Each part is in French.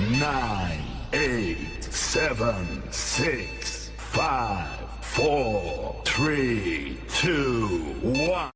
Nine, 8, 7, 6, 5, 4, 3, 2, 1.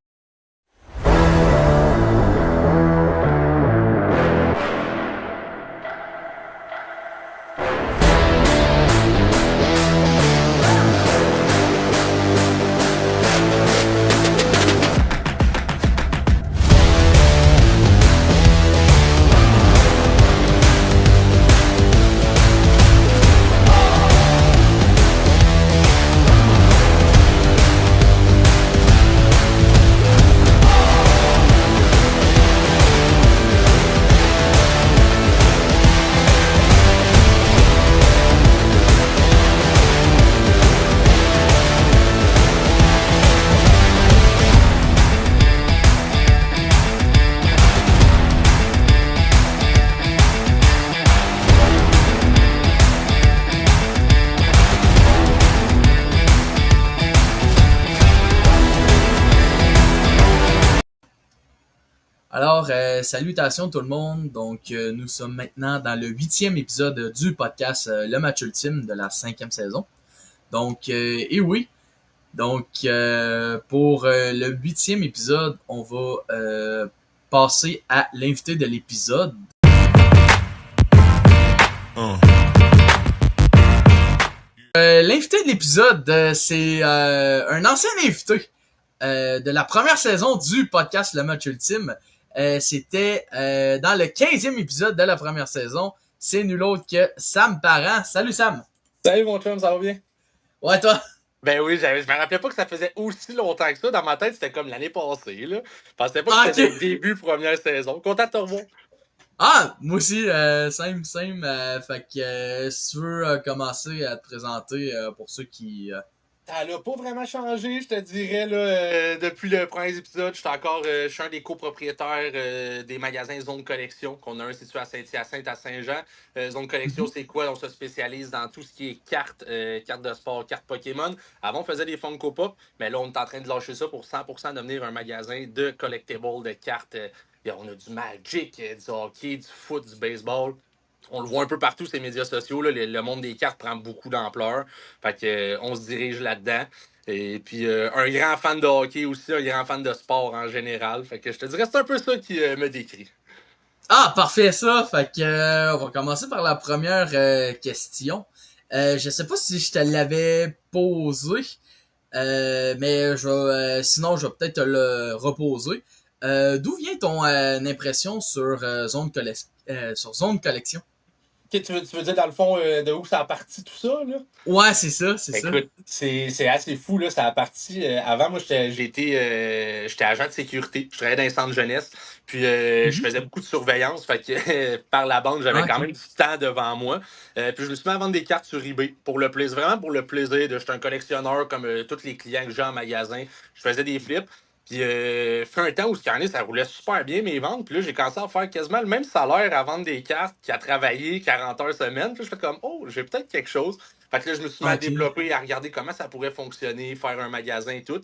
Alors, salutations tout le monde. Donc, nous sommes maintenant dans le 8e épisode du podcast Le Match Ultime de la 5e saison. Donc, et oui. Donc, pour le 8e épisode, on va passer à l'invité de l'épisode. L'invité de l'épisode, c'est un ancien invité de la première saison du podcast Le Match Ultime. C'était dans le 15e épisode de la première saison. C'est nul autre que Sam Parent. Salut Sam! Salut mon chum, ça va bien? Ouais, toi? Ben oui, je me rappelais pas que ça faisait aussi longtemps que ça. Dans ma tête, c'était comme l'année passée, là. Je pensais pas que c'était le début première saison. Content de te revoir. Ah, moi aussi, same. Fait que si tu veux commencer à te présenter pour ceux qui... Ça n'a pas vraiment changé, je te dirais, là, depuis le premier épisode. Je suis un des copropriétaires des magasins Zone Collection, qu'on a un situé à Saint-Hyacinthe, à Saint-Jean. Zone Collection, c'est quoi? On se spécialise dans tout ce qui est cartes, cartes de sport, cartes Pokémon. Avant, on faisait des Funko Pop, mais là, on est en train de lâcher ça pour 100% devenir un magasin de collectibles, de cartes. On a du Magic, du hockey, du foot, du baseball. On le voit un peu partout sur les médias sociaux. Là, le monde des cartes prend beaucoup d'ampleur. Fait que, on se dirige là-dedans. Et puis, un grand fan de hockey aussi, un grand fan de sport en général. Fait que je te dirais c'est un peu ça qui me décrit. Ah, parfait ça! Fait que on va commencer par la première question. Je sais pas si je te l'avais posé, mais sinon je vais peut-être te le reposer. D'où vient ton impression sur sur Zone Collection? Okay, tu veux dire, dans le fond, de où ça a parti tout ça, là? Ouais, c'est ça. Écoute, c'est assez fou, là. Ça a parti. Avant, moi, j'étais agent de sécurité. Je travaillais dans les centres jeunesse. Puis, je faisais beaucoup de surveillance. Fait que, par la bande, j'avais quand même du temps devant moi. Puis, je me suis mis à vendre des cartes sur eBay. Pour le plaisir, vraiment pour le plaisir. J'étais un collectionneur comme tous les clients que j'ai en magasin. Je faisais des flips. Puis, fait un temps où ça roulait super bien mes ventes. Puis là, j'ai commencé à faire quasiment le même salaire à vendre des cartes qu'à travailler 40 heures semaine. Puis, je fais comme, oh, j'ai peut-être quelque chose. Fait que là, je me suis mis à développer, à regarder comment ça pourrait fonctionner, faire un magasin et tout.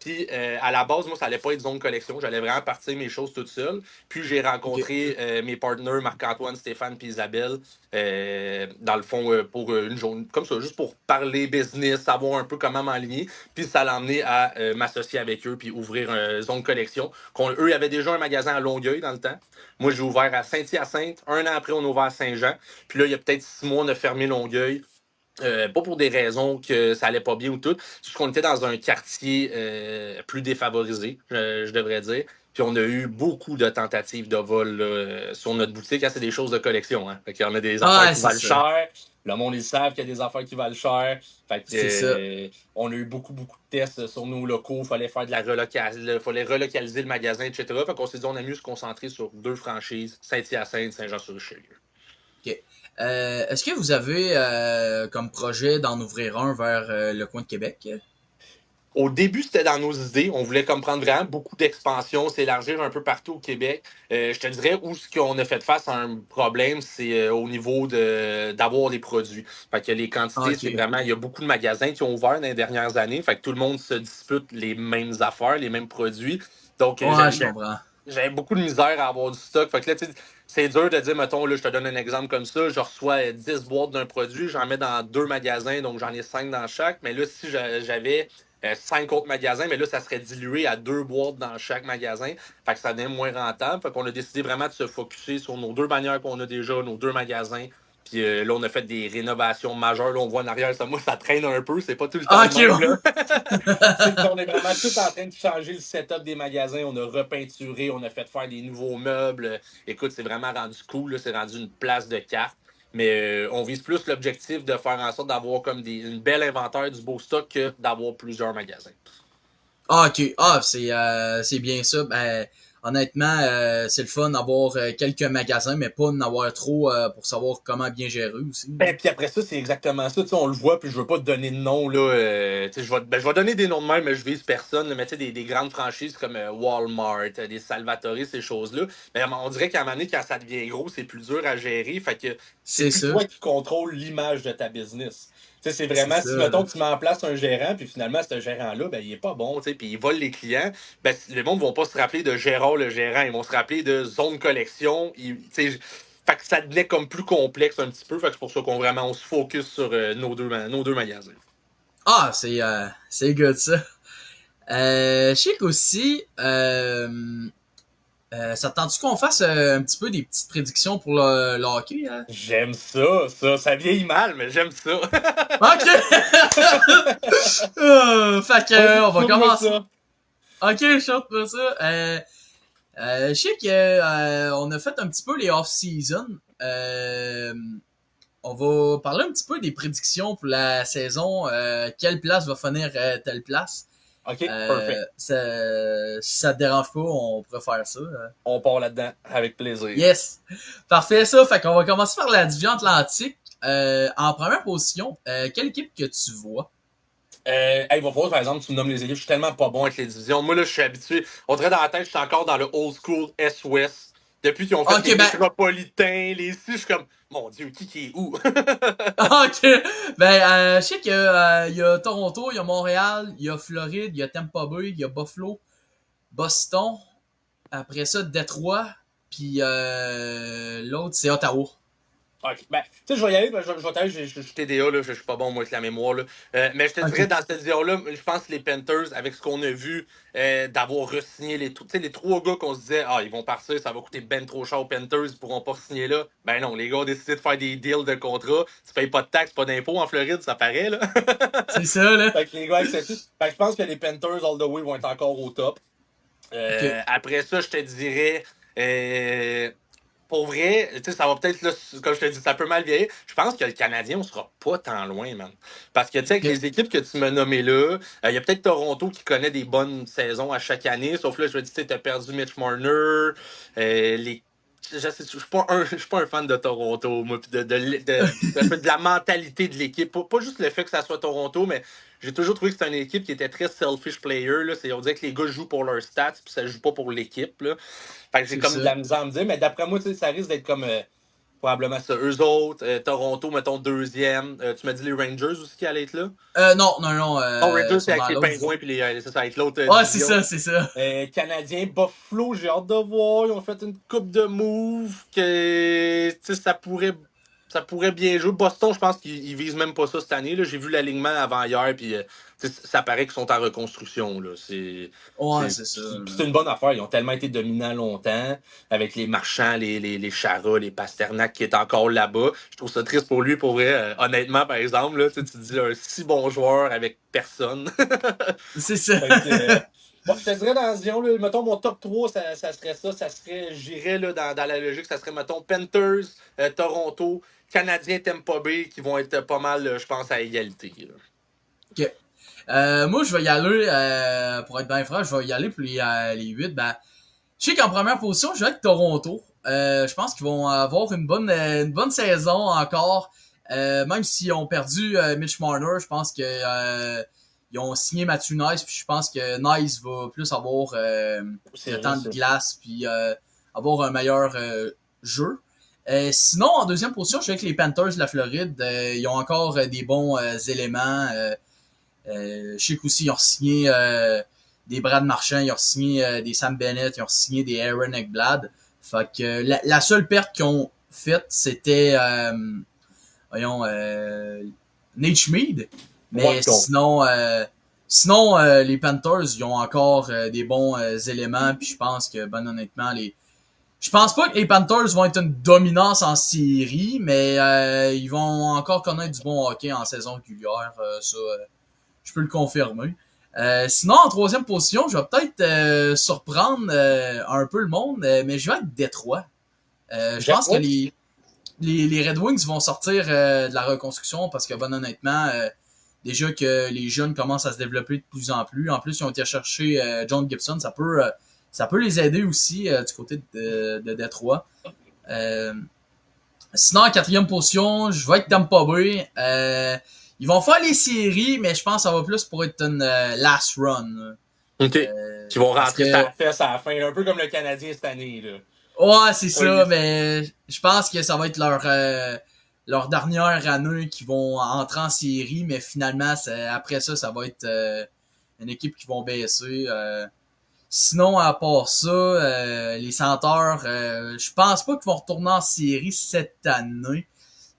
Puis, à la base, moi, ça allait pas être Zone Collection. J'allais vraiment partir mes choses toute seule. Puis, j'ai rencontré mes partenaires, Marc-Antoine, Stéphane puis Isabelle, dans le fond, pour une journée, comme ça, juste pour parler business, savoir un peu comment m'aligner. Puis, ça l'a amené à m'associer avec eux puis ouvrir Zone Collection. Eux, ils avaient déjà un magasin à Longueuil dans le temps. Moi, j'ai ouvert à Saint-Hyacinthe. Un an après, on a ouvert à Saint-Jean. Puis là, il y a peut-être 6 mois, on a fermé Longueuil. Pas pour des raisons que ça allait pas bien ou tout. C'est juste qu'on était dans un quartier plus défavorisé, je devrais dire. Puis on a eu beaucoup de tentatives de vol là, sur notre boutique. Hein, c'est des choses de collection. Hein. Fait qu'il y en a des affaires Ah, qui c'est valent ça. cher. Le monde, ils savent qu'il y a des affaires qui valent cher. Fait que, C'est ça. on a eu beaucoup de tests sur nos locaux. Fallait faire de la fallait relocaliser le magasin, etc. Fait qu'on s'est dit, on a mieux se concentrer sur 2 franchises, Saint-Hyacinthe, Saint-Jean-sur-Richelieu. OK. Est-ce que vous avez comme projet d'en ouvrir un vers le coin de Québec? Au début, c'était dans nos idées. On voulait comme prendre vraiment beaucoup d'expansion, s'élargir un peu partout au Québec. Je te dirais où ce qu'on a fait face à un problème, c'est au niveau d'avoir les produits. Fait que les quantités, c'est OK. vraiment. Il y a beaucoup de magasins qui ont ouvert dans les dernières années. Fait que tout le monde se dispute les mêmes affaires, les mêmes produits. Donc, Ouais, je comprends. j'avais beaucoup de misère à avoir du stock. Fait que là, tu sais, c'est dur de dire, mettons, là, je te donne un exemple comme ça, je reçois 10 boîtes d'un produit, j'en mets dans 2 magasins, donc j'en ai 5 dans chaque. Mais là, si j'avais 5 autres magasins, mais là, ça serait dilué à 2 boîtes dans chaque magasin. Fait que ça devient moins rentable. Fait qu'on a décidé vraiment de se focusser sur nos 2 bannières qu'on a déjà, nos 2 magasins. Puis là, on a fait des rénovations majeures. Là, on voit en arrière, ça traîne un peu. C'est pas tout le temps OK, le même, ouais. on est vraiment tout en train de changer le setup des magasins. On a repeinturé, on a fait faire des nouveaux meubles. Écoute, c'est vraiment rendu cool. Là. C'est rendu une place de carte. Mais on vise plus l'objectif de faire en sorte d'avoir comme une belle inventaire du beau stock que d'avoir plusieurs magasins. Ah, OK. Ah, c'est bien ça. Ben, honnêtement, c'est le fun d'avoir quelques magasins, mais pas d'en avoir trop pour savoir comment bien gérer aussi. Ben, puis après ça, c'est exactement ça. On le voit, puis je veux pas te donner de nom. Là, je vais donner des noms de même, mais je vise personne. Là, mais des grandes franchises comme Walmart, des Salvatore, ces choses-là. Mais on dirait qu'à un moment donné, quand ça devient gros, c'est plus dur à gérer. Fait que c'est C'est plus ça. toi qui contrôle l'image de ta business. C'est C'est vraiment, ça, si mettons là. que tu mets en place un gérant, puis finalement, ce gérant-là, ben, il est pas bon, puis il vole les clients, ben, les gens ne vont pas se rappeler de Gérard le gérant, ils vont se rappeler de Zone Collection. Fait que ça devenait comme plus complexe un petit peu. Fait que c'est pour ça on se focus sur nos deux magasins. Ah, c'est good ça. Je sais qu'aussi, ça te tente qu'on fasse un petit peu des petites prédictions pour le hockey? Hein? J'aime ça. Ça vieillit mal, mais j'aime ça. OK! Fait que, on va commencer. Ça. OK, je chante pas ça. Je sais que on a fait un petit peu les off-season. On va parler un petit peu des prédictions pour la saison. Quelle place va finir telle place? OK, perfect. Si ça te dérange pas, on pourrait faire ça. On part là-dedans avec plaisir. Yes! Parfait, ça. Fait qu'on va commencer par la division Atlantique. En première position, quelle équipe que tu vois? Il va falloir, par exemple, tu me nommes les équipes. Je suis tellement pas bon avec les divisions. Moi, là, je suis habitué. On dirait dans la tête, je suis encore dans le old school S-Ouest. Depuis qu'ils ont fait les métropolitains, les six, je suis comme, mon Dieu, qui est où? OK. Ben, je sais qu'il y a Toronto, il y a Montréal, il y a Floride, il y a Tampa Bay, il y a Buffalo, Boston. Après ça, Détroit. Puis l'autre, c'est Ottawa. OK. Ben, tu sais, je vais y aller, je vais t'aller, je suis TDA, là, je suis pas bon, moi, avec la mémoire, là. Mais je te dirais, dans cette division-là, je pense que les Panthers, avec ce qu'on a vu, d'avoir re-signé les 3 gars qu'on se disait, ah, ils vont partir, ça va coûter ben trop cher aux Panthers, ils pourront pas signer là. Ben non, les gars ont décidé de faire des deals de contrat. Tu payes pas de taxes, pas d'impôts en Floride, ça paraît, là. C'est ça, là. Fait que les gars acceptent. Fait que je pense que les Panthers, all the way, vont être encore au top. OK. Après ça, je te dirais. Pour vrai, tu sais, ça va peut-être, là, comme je te dis, ça peut mal vieillir. Je pense que le Canadien, on sera pas tant loin, man. Parce que, tu sais, avec les équipes que tu m'as nommées là, il y a peut-être Toronto qui connaît des bonnes saisons à chaque année. Sauf là, je veux dire, tu sais, t'as perdu Mitch Marner. Je suis pas un fan de Toronto, moi, pis de la mentalité de l'équipe. Pas juste le fait que ça soit Toronto, mais j'ai toujours trouvé que c'était une équipe qui était très selfish player. Là. On dirait que les gars jouent pour leurs stats, puis ça joue pas pour l'équipe. Là. Fait que j'ai comme de la misère à me dire, mais d'après moi, ça risque d'être comme probablement ça. Eux autres, Toronto, mettons deuxième. Tu m'as dit les Rangers aussi qui allaient être là? Non. Rangers, c'est avec les Pingouins, puis ça va être l'autre. C'est ça. Canadiens, Buffalo, j'ai hâte de voir. Ils ont fait une coupe de moves que ça pourrait ça pourrait bien jouer. Boston, je pense qu'ils visent même pas ça cette année. Là. J'ai vu l'alignement avant hier, puis ça paraît qu'ils sont en reconstruction. Là. Ouais, c'est ça. C'est une bonne affaire. Ils ont tellement été dominants longtemps, avec les Marchands, les Chara, les Pasternak qui est encore là-bas. Je trouve ça triste pour lui, pour vrai. Honnêtement, par exemple, là, tu te dis un si bon joueur avec personne. C'est ça. Bon, je te dirais dans Zion, là, mettons mon top 3, ça serait ça. Ça serait, j'irais là, dans la logique, ça serait, mettons, Panthers, Toronto, Canadiens, Tampa Bay, qui vont être pas mal, je pense, à égalité. Là. Ok. Moi, je vais y aller, pour être bien franc, je vais y aller pour les 8. Ben, je sais qu'en première position, je vais avec Toronto. Je pense qu'ils vont avoir une bonne saison encore. Même s'ils ont perdu Mitch Marner, je pense que ils ont signé Matthew Nice, puis je pense que Nice va plus avoir le temps de glace, puis avoir un meilleur jeu. Sinon, en deuxième position, je suis avec les Panthers de la Floride. Ils ont encore des bons éléments. Je sais qu'aussi, ils ont signé des Brad Marchand, ils ont signé des Sam Bennett, ils ont signé des Aaron Ekblad. Fait que la seule perte qu'ils ont faite, c'était Nate Schmid. Mais sinon, les Panthers, ils ont encore des bons éléments. Puis je pense que, ben honnêtement, je pense pas que les Panthers vont être une dominance en série, mais ils vont encore connaître du bon hockey en saison régulière. Ça, je peux le confirmer. Sinon, en troisième position, je vais peut-être surprendre un peu le monde, mais je vais avec Détroit. Je pense que les Red Wings vont sortir de la reconstruction parce que, bon, honnêtement, déjà que les jeunes commencent à se développer de plus en plus. En plus, ils ont été chercher John Gibson. Ça peut les aider aussi du côté de Détroit. Sinon, en quatrième position, je vais avec Tampa Bay. Ils vont faire les séries, mais je pense que ça va plus pour être une last run. OK. Qui vont rentrer sa fesse à la fin, un peu comme le Canadien cette année. Là. Ouais, c'est ça, mais je pense que ça va être leur dernière année qui vont entrer en série, mais finalement, après ça, ça va être une équipe qui vont baisser. Sinon, à part ça, les Senteurs, je pense pas qu'ils vont retourner en série cette année.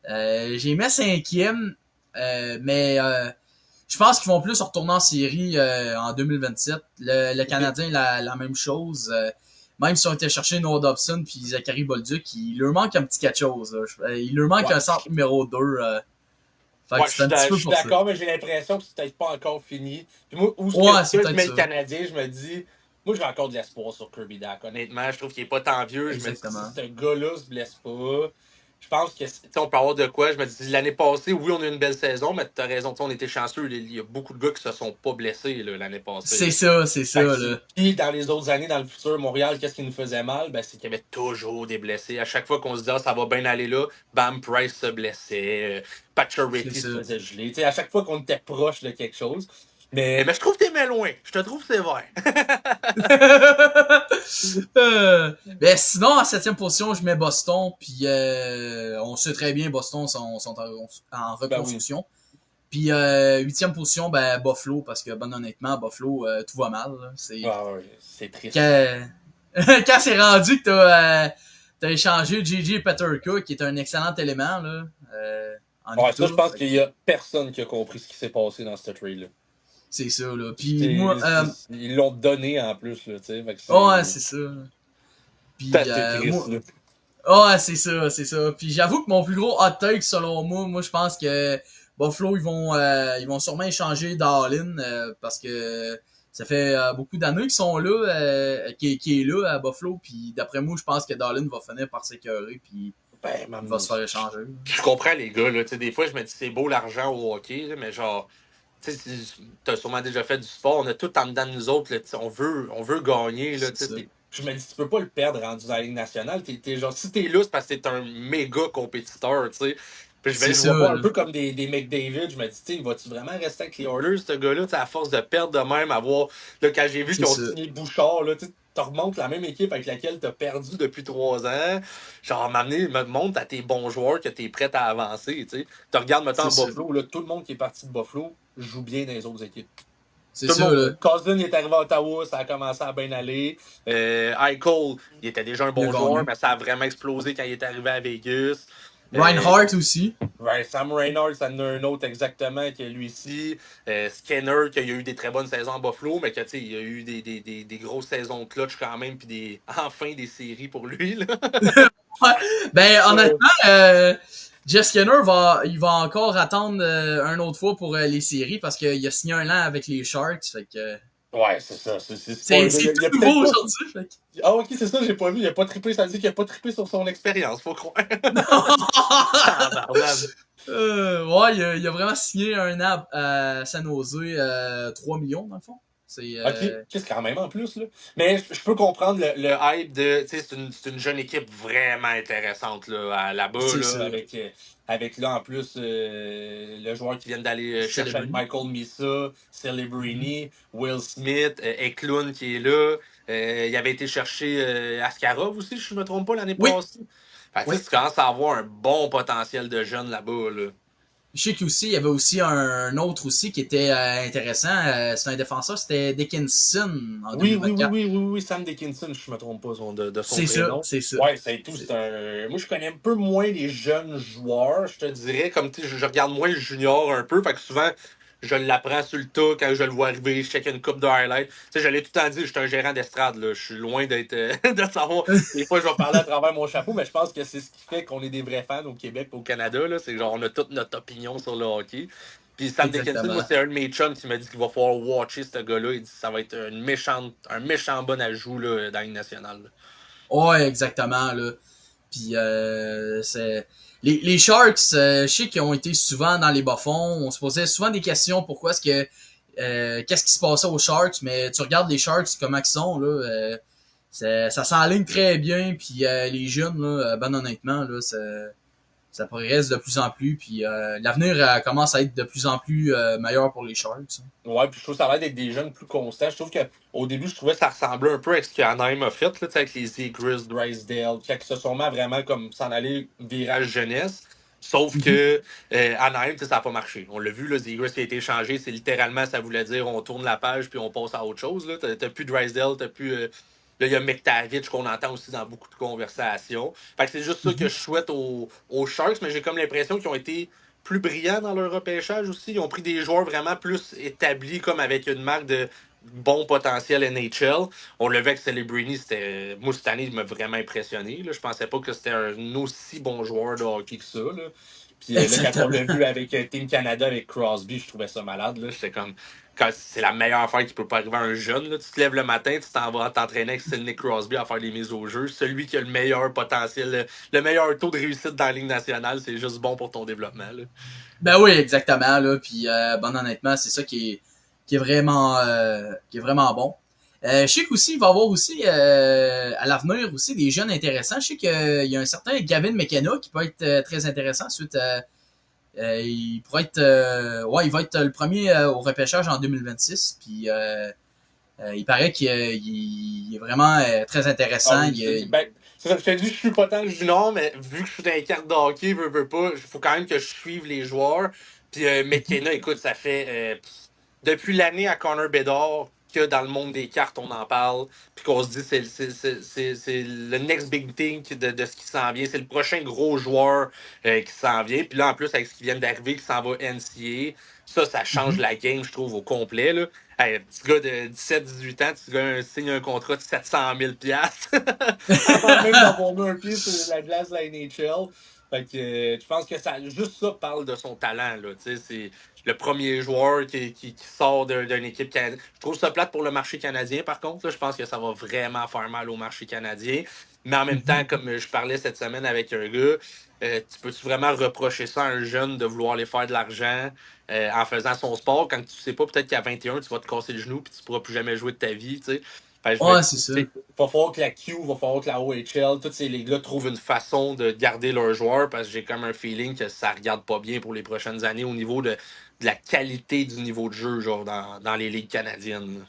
J'ai mis cinquième, mais je pense qu'ils vont plus retourner en série en 2027. Le Canadien, la même chose. Même si on était chercher Noah Dobson puis Zachary Bolduc, il leur manque un petit quelque chose. Il leur manque un centre numéro 2. Je suis d'accord, mais j'ai l'impression que c'est peut-être pas encore fini. Puis moi, où je mets le Canadien, je me dis, moi j'ai encore de l'espoir sur Kirby Dach. Honnêtement, je trouve qu'il est pas tant vieux. Exactement. Je me dis, si ce gars-là se blesse pas, je pense que on peut avoir de quoi. Je me dis, l'année passée, oui, on a eu une belle saison, mais tu as raison, on était chanceux. Il y a beaucoup de gars qui se sont pas blessés l'année passée. C'est ça. Là. Puis dans les autres années, dans le futur, Montréal, qu'est-ce qui nous faisait mal? Ben, c'est qu'il y avait toujours des blessés. À chaque fois qu'on se disait, ça va bien aller là, Bam Price se blessait, Pacioretty se faisait geler. T'sais, à chaque fois qu'on était proche de quelque chose. Mais je trouve que t'es loin. Je te trouve sévère. Ben sinon, en septième position, je mets Boston. Puis on sait très bien, Boston sont en reconstruction. Puis huitième position, ben Buffalo, parce que bon honnêtement, Buffalo, tout va mal. C'est triste. Quand c'est rendu que t'as échangé J.J. Peterka, qui est un excellent élément, là. Ça, je pense qu'il y a personne qui a compris ce qui s'est passé dans cette trade-là. C'est ça, là. Puis moi, ils l'ont donné en plus, là, tu sais. Ouais, c'est ça. Puis ouais, c'est ça. Puis j'avoue que mon plus gros hot take, selon moi, je pense que Buffalo, ils vont sûrement échanger Darlin parce que ça fait beaucoup d'années qu'ils sont là, qui est là à Buffalo. Puis d'après moi, je pense que Darlin va finir par s'écœurer. Puis il va se faire échanger. Je comprends les gars, là. Des fois, je me dis c'est beau l'argent au hockey, là, mais genre. Tu as sûrement déjà fait du sport, on a tout en dedans de nous autres, là, on veut gagner. Là, je me dis, tu peux pas le perdre rendu dans la Ligue nationale. Genre, si t'es là, c'est parce que t'es un méga compétiteur. T'sais. Puis je vois pas un peu comme des McDavid, je me dis, vas-tu vraiment rester avec les Oilers, ce gars-là, à force de perdre de même, avoir. Là, quand j'ai vu qu'ils ont signé Bouchard, là, tu remontes la même équipe avec laquelle t'as perdu depuis 3 ans. Genre, me montre à tes bons joueurs que t'es prêt à avancer. Tu regardes maintenant Buffalo, là, tout le monde qui est parti de Buffalo joue bien dans les autres équipes. C'est ça, là. Cousin est arrivé à Ottawa, ça a commencé à bien aller. Eichel, il était déjà un bon joueur, mais ça a vraiment explosé quand il est arrivé à Vegas. Reinhardt aussi. Ouais, Sam Reinhardt, ça en a un autre exactement que lui-ci. Skinner, qui a eu des très bonnes saisons à Buffalo, mais que, il a eu des grosses saisons clutch quand même, puis enfin des séries pour lui. Là. Ben, honnêtement, Jeff Skinner il va encore attendre un autre fois pour les séries parce qu'il a signé un an avec les Sharks. Fait que, Ouais, c'est ça. C'est c'est tout nouveau aujourd'hui. Fait que... Ah, ok, c'est ça, j'ai pas vu. Il a pas trippé, ça veut dire qu'il a pas trippé sur son expérience, faut croire. Ouais, il a vraiment signé un an à San Jose, 3 millions dans le fond. Ok, c'est quand même en plus, là. Mais je peux comprendre le hype de. Tu sais, c'est une jeune équipe vraiment intéressante, là, là-bas, là, avec là, en plus, le joueur qui vient d'aller chercher Michael Misa, Celebrini, Will Smith, Eklund qui est là. Il avait été chercher Askarov aussi, si je ne me trompe pas, l'année passée. Fait que tu commences à avoir un bon potentiel de jeunes là-bas, là. Je sais qu'il y avait aussi un autre aussi qui était intéressant. C'est un défenseur, c'était Dickinson en 2024. Oui, Sam Dickinson, je me trompe pas de son prénom. C'est ça. Ouais, c'est tout. Moi, je connais un peu moins les jeunes joueurs, je te dirais. Comme je regarde moins le junior un peu, fait que souvent, je l'apprends sur le tas quand je le vois arriver, je check une coupe de highlights. Tu sais, je l'ai tout le temps dit, je suis un gérant d'estrade, là. Je suis loin d'être de savoir. Des fois, je vais parler à travers mon chapeau, mais je pense que c'est ce qui fait qu'on est des vrais fans au Québec et au Canada, là. C'est genre, on a toute notre opinion sur le hockey. Puis Sam Dickinson, moi, c'est un de mes chums qui m'a dit qu'il va falloir watcher ce gars-là. Il dit que ça va être un méchant bon ajout là, dans la Ligue nationale. Là. Ouais, exactement. Là. Puis c'est. Les Sharks, je sais qu'ils ont été souvent dans les bas-fonds. On se posait souvent des questions pourquoi est-ce que. Qu'est-ce qui se passait aux Sharks, mais tu regardes les Sharks, comment ils sont, là. Ça s'enligne très bien, puis les jeunes, là, ben honnêtement, là, ça progresse de plus en plus, puis l'avenir commence à être de plus en plus meilleur pour les Sharks. Ouais, puis je trouve que ça a l'air d'être des jeunes plus constants. Je trouve qu'au début, je trouvais que ça ressemblait un peu à ce qu'Anaheim a fait, là, avec les Zegras, Drysdale, qui se sont mis vraiment comme s'en aller virage jeunesse. Sauf que Anaheim, ça n'a pas marché. On l'a vu, là, Zegras qui a été changé, c'est littéralement, ça voulait dire on tourne la page puis on passe à autre chose. T'as plus Drysdale, t'as plus. Là, il y a McTavish qu'on entend aussi dans beaucoup de conversations. Fait que c'est juste ça que je souhaite aux Sharks, mais j'ai comme l'impression qu'ils ont été plus brillants dans leur repêchage aussi. Ils ont pris des joueurs vraiment plus établis, comme avec une marque de bon potentiel NHL. On l'a vu avec Celebrini, moi cette année, il m'a vraiment impressionné. Là. Je pensais pas que c'était un aussi bon joueur de hockey que ça. Là. Puis là, quand on l'a vu avec Team Canada, avec Crosby, je trouvais ça malade. Là. J'étais comme, c'est la meilleure affaire qui peut pas arriver à un jeune. Là. Tu te lèves le matin, tu t'en vas t'entraîner avec Sidney Crosby à faire des mises au jeu. Celui qui a le meilleur potentiel, le meilleur taux de réussite dans la Ligue nationale, c'est juste bon pour ton développement. Là. Ben oui, exactement. Là. Puis, honnêtement, c'est ça qui est vraiment bon. Je sais qu'aussi, il va y avoir aussi à l'avenir aussi des jeunes intéressants. Je sais qu'il y a un certain Gavin McKenna qui peut être très intéressant suite il pourrait être il va être le premier au repêchage en 2026. Puis il paraît qu'il est vraiment très intéressant. Je te dis, je suis pas tant le junior, mais vu que je suis dans les cartes de hockey, veux pas, il faut quand même que je suive les joueurs. Puis McKenna, écoute, ça fait depuis l'année à Connor Bedard que dans le monde des cartes, on en parle, puis qu'on se dit c'est le next big thing de ce qui s'en vient. C'est le prochain gros joueur qui s'en vient. Puis là, en plus, avec ce qui vient d'arriver, qui s'en va NCA, ça change la game, je trouve, au complet. Là. Hey, un petit gars de 17-18 ans, tu signes un contrat de 700 000 avant même d'avoir mis un pied sur la glace de la NHL. Fait que je pense que juste ça parle de son talent. Là, c'est le premier joueur qui sort d'une équipe canadienne. Je trouve ça plate pour le marché canadien, par contre. Là, je pense que ça va vraiment faire mal au marché canadien. Mais en même temps, comme je parlais cette semaine avec un gars, tu peux-tu vraiment reprocher ça à un jeune de vouloir aller faire de l'argent en faisant son sport quand tu sais pas, peut-être qu'à 21, tu vas te casser le genou et tu pourras plus jamais jouer de ta vie, tu sais. C'est ça. Il va falloir que la Q, il va falloir que la OHL, tous ces ligues-là trouvent une façon de garder leurs joueurs parce que j'ai comme un feeling que ça regarde pas bien pour les prochaines années au niveau de la qualité du niveau de jeu genre dans les ligues canadiennes.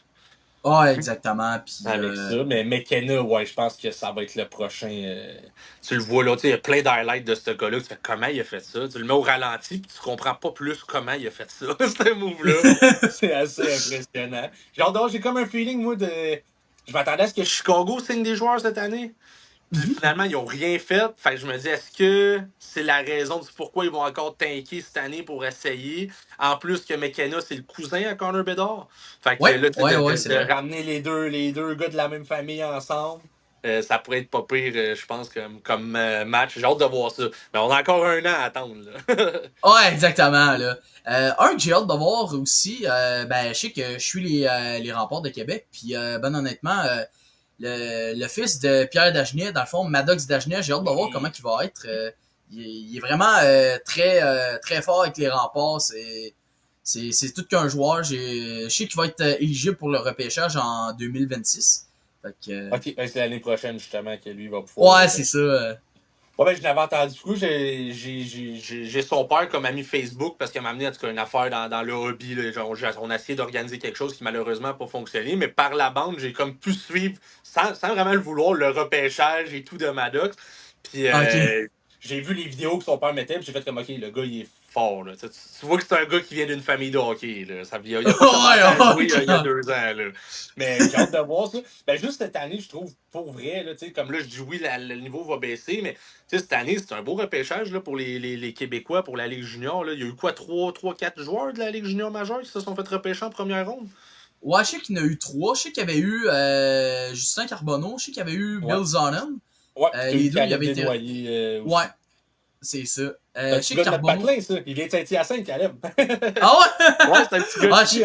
Exactement. Puis, avec ça, mais McKenna, je pense que ça va être le prochain. Tu le vois là, il y a plein d'highlights de ce gars-là. Tu fais comment il a fait ça? Tu le mets au ralenti, puis tu comprends pas plus comment il a fait ça, ce move-là. C'est assez impressionnant. J'ai comme un feeling, moi, de. Je m'attendais à ce que Chicago signe des joueurs cette année. Puis finalement, ils ont rien fait. Fait que je me dis, est-ce que c'est la raison du pourquoi ils vont encore tanker cette année pour essayer? En plus que McKenna, c'est le cousin à Connor Bedard. Fait que Ouais, là, tu sais, ouais, c'est de vrai. ramener les deux gars de la même famille ensemble, ça pourrait être pas pire, je pense, comme match. J'ai hâte de voir ça. Mais on a encore un an à attendre. Là. Ouais, exactement, là. Un que j'ai hâte de voir aussi, ben, je sais que je suis les remparts de Québec, puis ben honnêtement, le fils de Pierre Dagenet, dans le fond, Maddox Dagenet, j'ai hâte de voir comment il va être. Il est vraiment très fort avec les remparts. C'est tout qu'un joueur. Je sais qu'il va être éligible pour le repêchage en 2026. Fait que, Ok, ben, c'est l'année prochaine, justement, que lui va pouvoir. ouais, c'est ça. Ouais, ben, je l'avais entendu. Du coup, j'ai son père comme ami Facebook parce qu'il m'a amené en tout cas une affaire dans le hobby. Là. Genre, on a essayé d'organiser quelque chose qui malheureusement n'a pas fonctionné. Mais par la bande, j'ai comme pu suivre, sans vraiment le vouloir, le repêchage et tout de Maddox. Puis Ok. j'ai vu les vidéos que son père mettait, puis j'ai fait comme ok, le gars il est fort. Là. Tu vois que c'est un gars qui vient d'une famille de hockey. Là. Il a pas commencé à jouer il y a 2 ans. Là. Mais j'ai hâte de voir ça. Ben, juste cette année, je trouve, pour vrai, là, comme là, je dis oui, le niveau va baisser, mais cette année, c'est un beau repêchage là, pour les Québécois, pour la Ligue junior. Là. Il y a eu quoi, 4 joueurs de la Ligue junior majeure qui se sont fait repêcher en première ronde? Ouais, je sais qu'il y en a eu 3. Je sais qu'il y avait eu Justin Carbonneau. Je sais qu'il y avait eu Ouais. Bill Zonen. Ouais, puis Les deux, il y Caleb avait été. Desnoyers, aussi. Ouais, c'est ça. C'est Je un sais petit que gars de notre Carbonneau. patelin, ça. Il vient de Saint-Hyacinthe, Caleb. Ah ouais? Ouais, c'est un petit gars Ah, ici.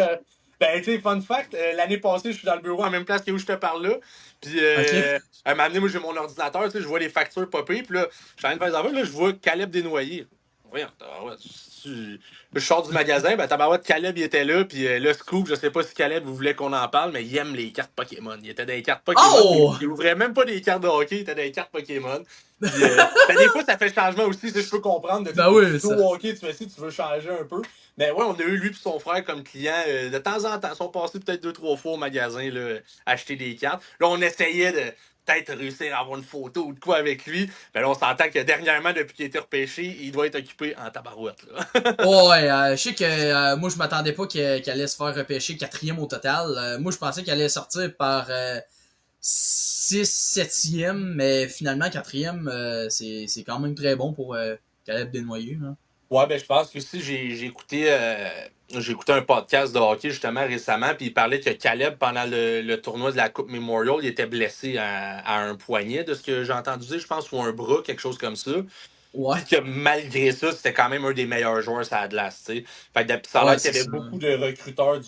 Ben, tu sais, fun fact, l'année passée, je suis dans le bureau en même place que où je te parle là. Puis, ok. à un moment donné, moi, j'ai mon ordinateur, tu sais, je vois les factures popper. Puis là, je suis en train de faire des affaires, là, je vois Caleb Desnoyers. Voyons, je sors du magasin, ben tabarouette, Caleb il était là, puis le scoop, je sais pas si Caleb vous voulez qu'on en parle, mais il aime les cartes Pokémon. Il était dans les cartes Pokémon, Oh! il ouvrait même pas des cartes de hockey, il était dans les cartes Pokémon. Puis, ben, des fois, ça fait changement aussi, je peux comprendre. Ben oui, Tu ça. au hockey, tu fais si tu veux changer un peu. Mais ouais, on a eu lui et son frère comme client. De temps en temps, ils sont passés peut-être 2, 3 fois au magasin, là, acheter des cartes. Là, on essayait de peut-être réussir à avoir une photo ou de quoi avec lui. Mais là, on s'entend que dernièrement, depuis qu'il a été repêché, il doit être occupé en tabarouette. Là. Oh, ouais, je sais que moi, je m'attendais pas qu'il allait se faire repêcher quatrième au total. Moi, je pensais qu'il allait sortir par 6, 7e, mais finalement, quatrième, c'est quand même très bon pour Caleb Desnoyers. Hein. Ouais, ben je pense que aussi j'ai écouté un podcast de hockey justement récemment, puis il parlait que Caleb, pendant le tournoi de la Coupe Memorial, il était blessé à un poignet, de ce que j'ai entendu dire, je pense, ou un bras, quelque chose comme ça. Ouais. Puis que malgré ça, c'était quand même un des meilleurs joueurs sur la glace, tu sais. Fait que ça a Ouais, l'air qu'il c'est y avait ça. beaucoup de recruteurs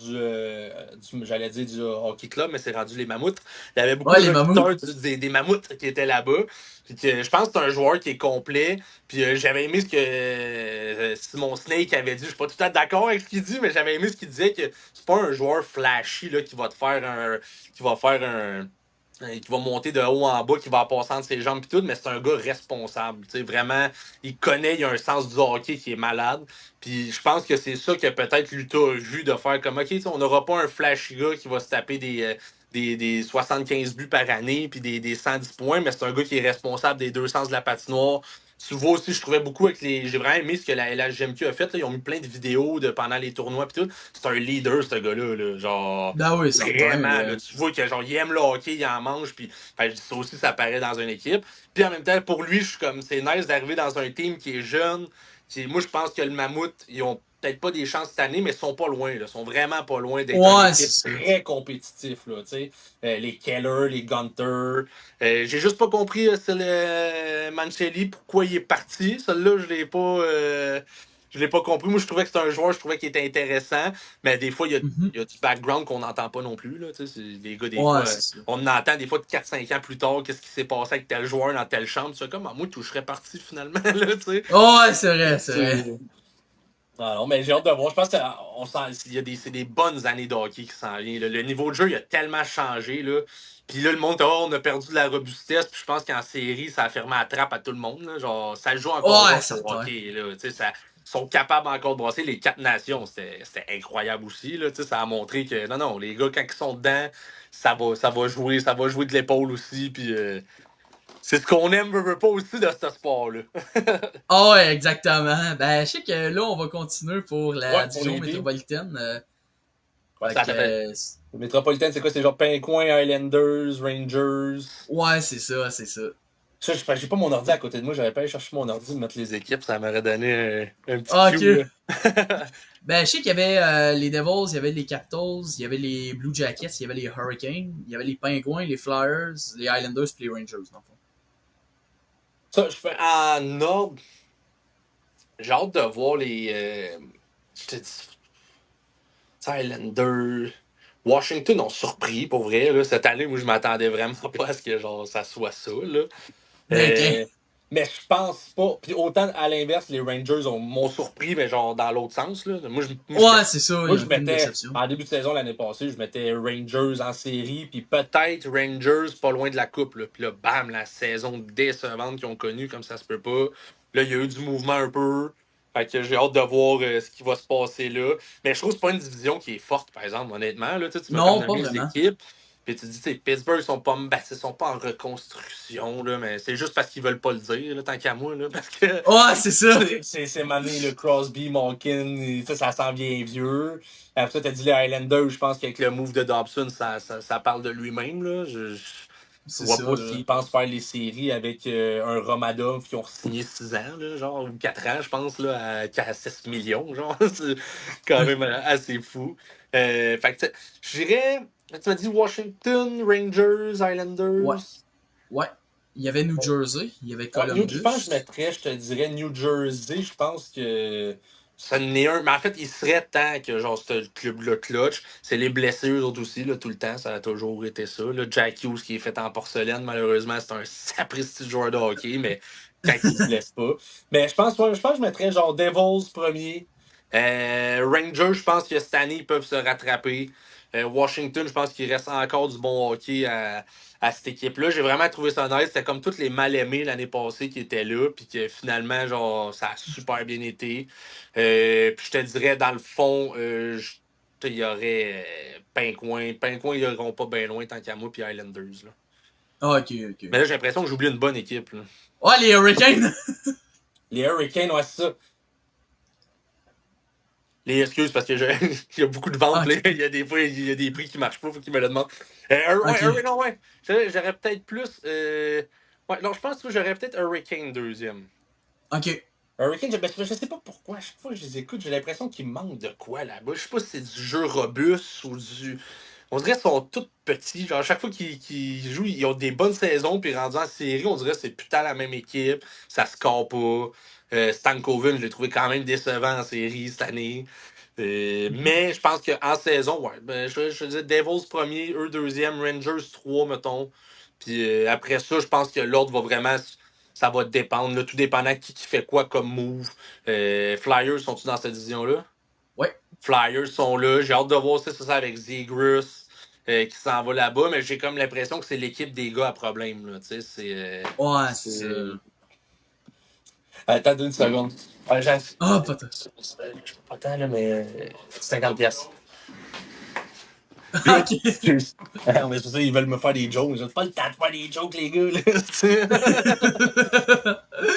j'allais dire du hockey club, mais c'est rendu les mammouths. Il y avait beaucoup Ouais, de les recruteurs mammouths. des mammouths qui étaient là-bas. Puis que je pense que c'est un joueur qui est complet. Puis j'avais aimé ce que Simon Snake avait dit. Je suis pas tout à fait d'accord avec ce qu'il dit, mais j'avais aimé ce qu'il disait que c'est pas un joueur flashy là, qui va te faire qui va monter de haut en bas, qui va passer entre ses jambes et tout, mais c'est un gars responsable. Tu sais, vraiment, il connaît, il a un sens du hockey qui est malade. Puis je pense que c'est ça que peut-être Lutah a vu de faire comme, OK, on n'aura pas un flashy gars qui va se taper des 75 buts par année puis des 110 points, mais c'est un gars qui est responsable des deux sens de la patinoire. Tu vois aussi, je trouvais beaucoup avec les. J'ai vraiment aimé ce que la LHGMQ a fait. Là. Ils ont mis plein de vidéos pendant les tournois et tout. C'est un leader, ce gars-là. Là. Genre. Ben oui, certain. Vraiment, là, tu vois que genre il aime le hockey, il en mange, puis ça aussi, ça paraît dans une équipe. Puis en même temps, pour lui, je suis comme c'est nice d'arriver dans un team qui est jeune. Moi, je pense que le Mammouth, ils ont peut-être pas des chances cette année, mais ils sont pas loin. Là, ils sont vraiment pas loin d'être une Ouais, équipe c'est ça. très compétitif. Là, les Keller, les Gunter. J'ai juste pas compris c'est le Mancelli, pourquoi il est parti. Celui-là, je l'ai pas compris. Moi, je trouvais que c'était un joueur, je trouvais qu'il était intéressant. Mais des fois, Mhm. il y a du background qu'on n'entend pas non plus. Là, les gars, des Ouais, fois, c'est ça. on entend des fois de 4, 5 ans plus tard, qu'est-ce qui s'est passé avec tel joueur dans telle chambre. Tu sais, comme, moi, tout serais parti finalement. Là, Ouais, c'est vrai, c'est vrai. Ah non, mais j'ai hâte de voir. Je pense c'est des bonnes années de hockey qui s'en viennent. Le niveau de jeu, il a tellement changé. Là. Puis là, le monde, on a perdu de la robustesse. Puis je pense qu'en série, ça a fermé la trappe à tout le monde. Là. Genre, ça joue encore Ouais, bien au certain. hockey. Là. Ils sont capables encore de brasser. Les 4 nations, c'était incroyable aussi. Là. Ça a montré que non, les gars, quand ils sont dedans, ça va jouer de l'épaule aussi. Puis c'est ce qu'on aime, veut pas aussi de ce sport-là. Ah ouais, exactement. Ben, je sais que là, on va continuer pour la Ouais, pour division les teams. métropolitaine. Ouais, Fait ça que, fait. Métropolitaine, c'est quoi? C'est genre Pingouin, Highlanders, Rangers. ouais, c'est ça, c'est ça. Ça, j'ai pas mon ordi à côté de moi, j'aurais pas allé chercher mon ordi, mettre les équipes, ça m'aurait donné un petit Ah, cue, ok. là. Ben, je sais qu'il y avait les Devils, il y avait les Capitals, il y avait les Blue Jackets, il y avait les Hurricanes, il y avait les Penguins, les Flyers, les Islanders et les Rangers, dans le fond. Ça, je fais en ordre. J'ai hâte de voir je te dis, Islanders. Washington ont surpris, pour vrai. Là, cette année, moi, je m'attendais vraiment pas à ce que genre, ça soit ça. Là. Ben, ok. Mais je pense pas. Puis autant à l'inverse, les Rangers m'ont surpris, mais genre dans l'autre sens. Là. Ouais, c'est ça, il Moi, y a je un peu une mettais, déception. en début de saison l'année passée, je mettais Rangers en série, puis peut-être Rangers pas loin de la coupe. Là. Puis là, bam, la saison décevante qu'ils ont connue, comme ça se peut pas. Là, il y a eu du mouvement un peu. Fait que j'ai hâte de voir ce qui va se passer là. Mais je trouve que c'est pas une division qui est forte, par exemple, honnêtement. Là, tu m'as comme Non, pas nommé les vraiment. équipes. Puis tu dis, Pittsburgh sont pas, sont pas en reconstruction, là, mais c'est juste parce qu'ils veulent pas le dire, là, tant qu'à moi, là, parce que Ouais, c'est ça. c'est mané le Crosby, Malkin, ça s'en vient vieux. Après ça, t'as dit les Highlanders, je pense qu'avec le move de Dobson, ça parle de lui-même, là. Je C'est vois ça, pas là. s'ils pensent faire les séries avec un Romadov qui ont signé 6 ans, là, genre, ou 4 ans, je pense, là, à 6 millions, genre. C'est quand même assez fou. Fait que, je dirais, tu m'as dit Washington, Rangers, Ouais, Islanders. ouais. Il y avait New Jersey, il y avait Ouais, je pense que je Columbus. mettrais, je te dirais New Jersey. Je pense que ça n'est un. Mais en fait, il serait temps que genre ce club-là clutch. C'est les blessures autres aussi, là, tout le temps. Ça a toujours été ça. Là. Jack Hughes qui est fait en porcelaine, malheureusement, c'est un sapristi joueur de hockey, mais quand il se blesse pas. Mais je pense que je mettrais genre Devils premier. Rangers, je pense que cette année, ils peuvent se rattraper. Washington, je pense qu'il reste encore du bon hockey à cette équipe-là. J'ai vraiment trouvé ça nice. C'était comme tous les mal-aimés l'année passée qui étaient là, puis que finalement, genre, ça a super bien été. Puis je te dirais, dans le fond, il y aurait Pincouin. Pincouin, ils iront pas bien loin tant qu'à moi, puis Islanders. Là. Ah, ok, ok. Mais là, j'ai l'impression que j'oublie une bonne équipe. Là. Ouais, les Hurricanes! Les Hurricanes, ouais, c'est ça. Les excuses parce que il y a beaucoup de ventes. Là. Ok, Il y a des fois, il y a des prix qui marchent pas, faut qu'ils me le demandent. ok, Non, ouais. J'aurais peut-être plus. Ouais, non, je pense que j'aurais peut-être Hurricane deuxième. ok. Hurricane, je sais pas pourquoi. À chaque fois que je les écoute, j'ai l'impression qu'il manque de quoi là-bas. Je sais pas si c'est du jeu robuste ou du. On dirait qu'ils sont tous petits. Genre, à chaque fois qu'ils jouent, ils ont des bonnes saisons, puis rendus en série, on dirait que c'est putain la même équipe. Ça score pas. Stankoven, je l'ai trouvé quand même décevant en série cette année. Mais je pense qu'en saison, ouais. Ben, je disais Devils premier, eux deuxième, Rangers 3, mettons. Puis après ça, je pense que l'ordre va vraiment. Ça va dépendre, là, tout dépendant qui fait quoi comme move. Flyers, sont-ils dans cette division-là? Ouais, Flyers sont là. J'ai hâte de voir si c'est ça avec Zegras qui s'en va là-bas, mais j'ai comme l'impression que c'est l'équipe des gars à problème. Là, ouais, c'est ça. Attends une seconde. Ouais, Ah, pas tant. pas tant, là, mais 50 pièces. Ok. Excuse. Ah, mais c'est ça, ils veulent me faire des jokes. J'ai pas le temps de faire des jokes, les gars. Là.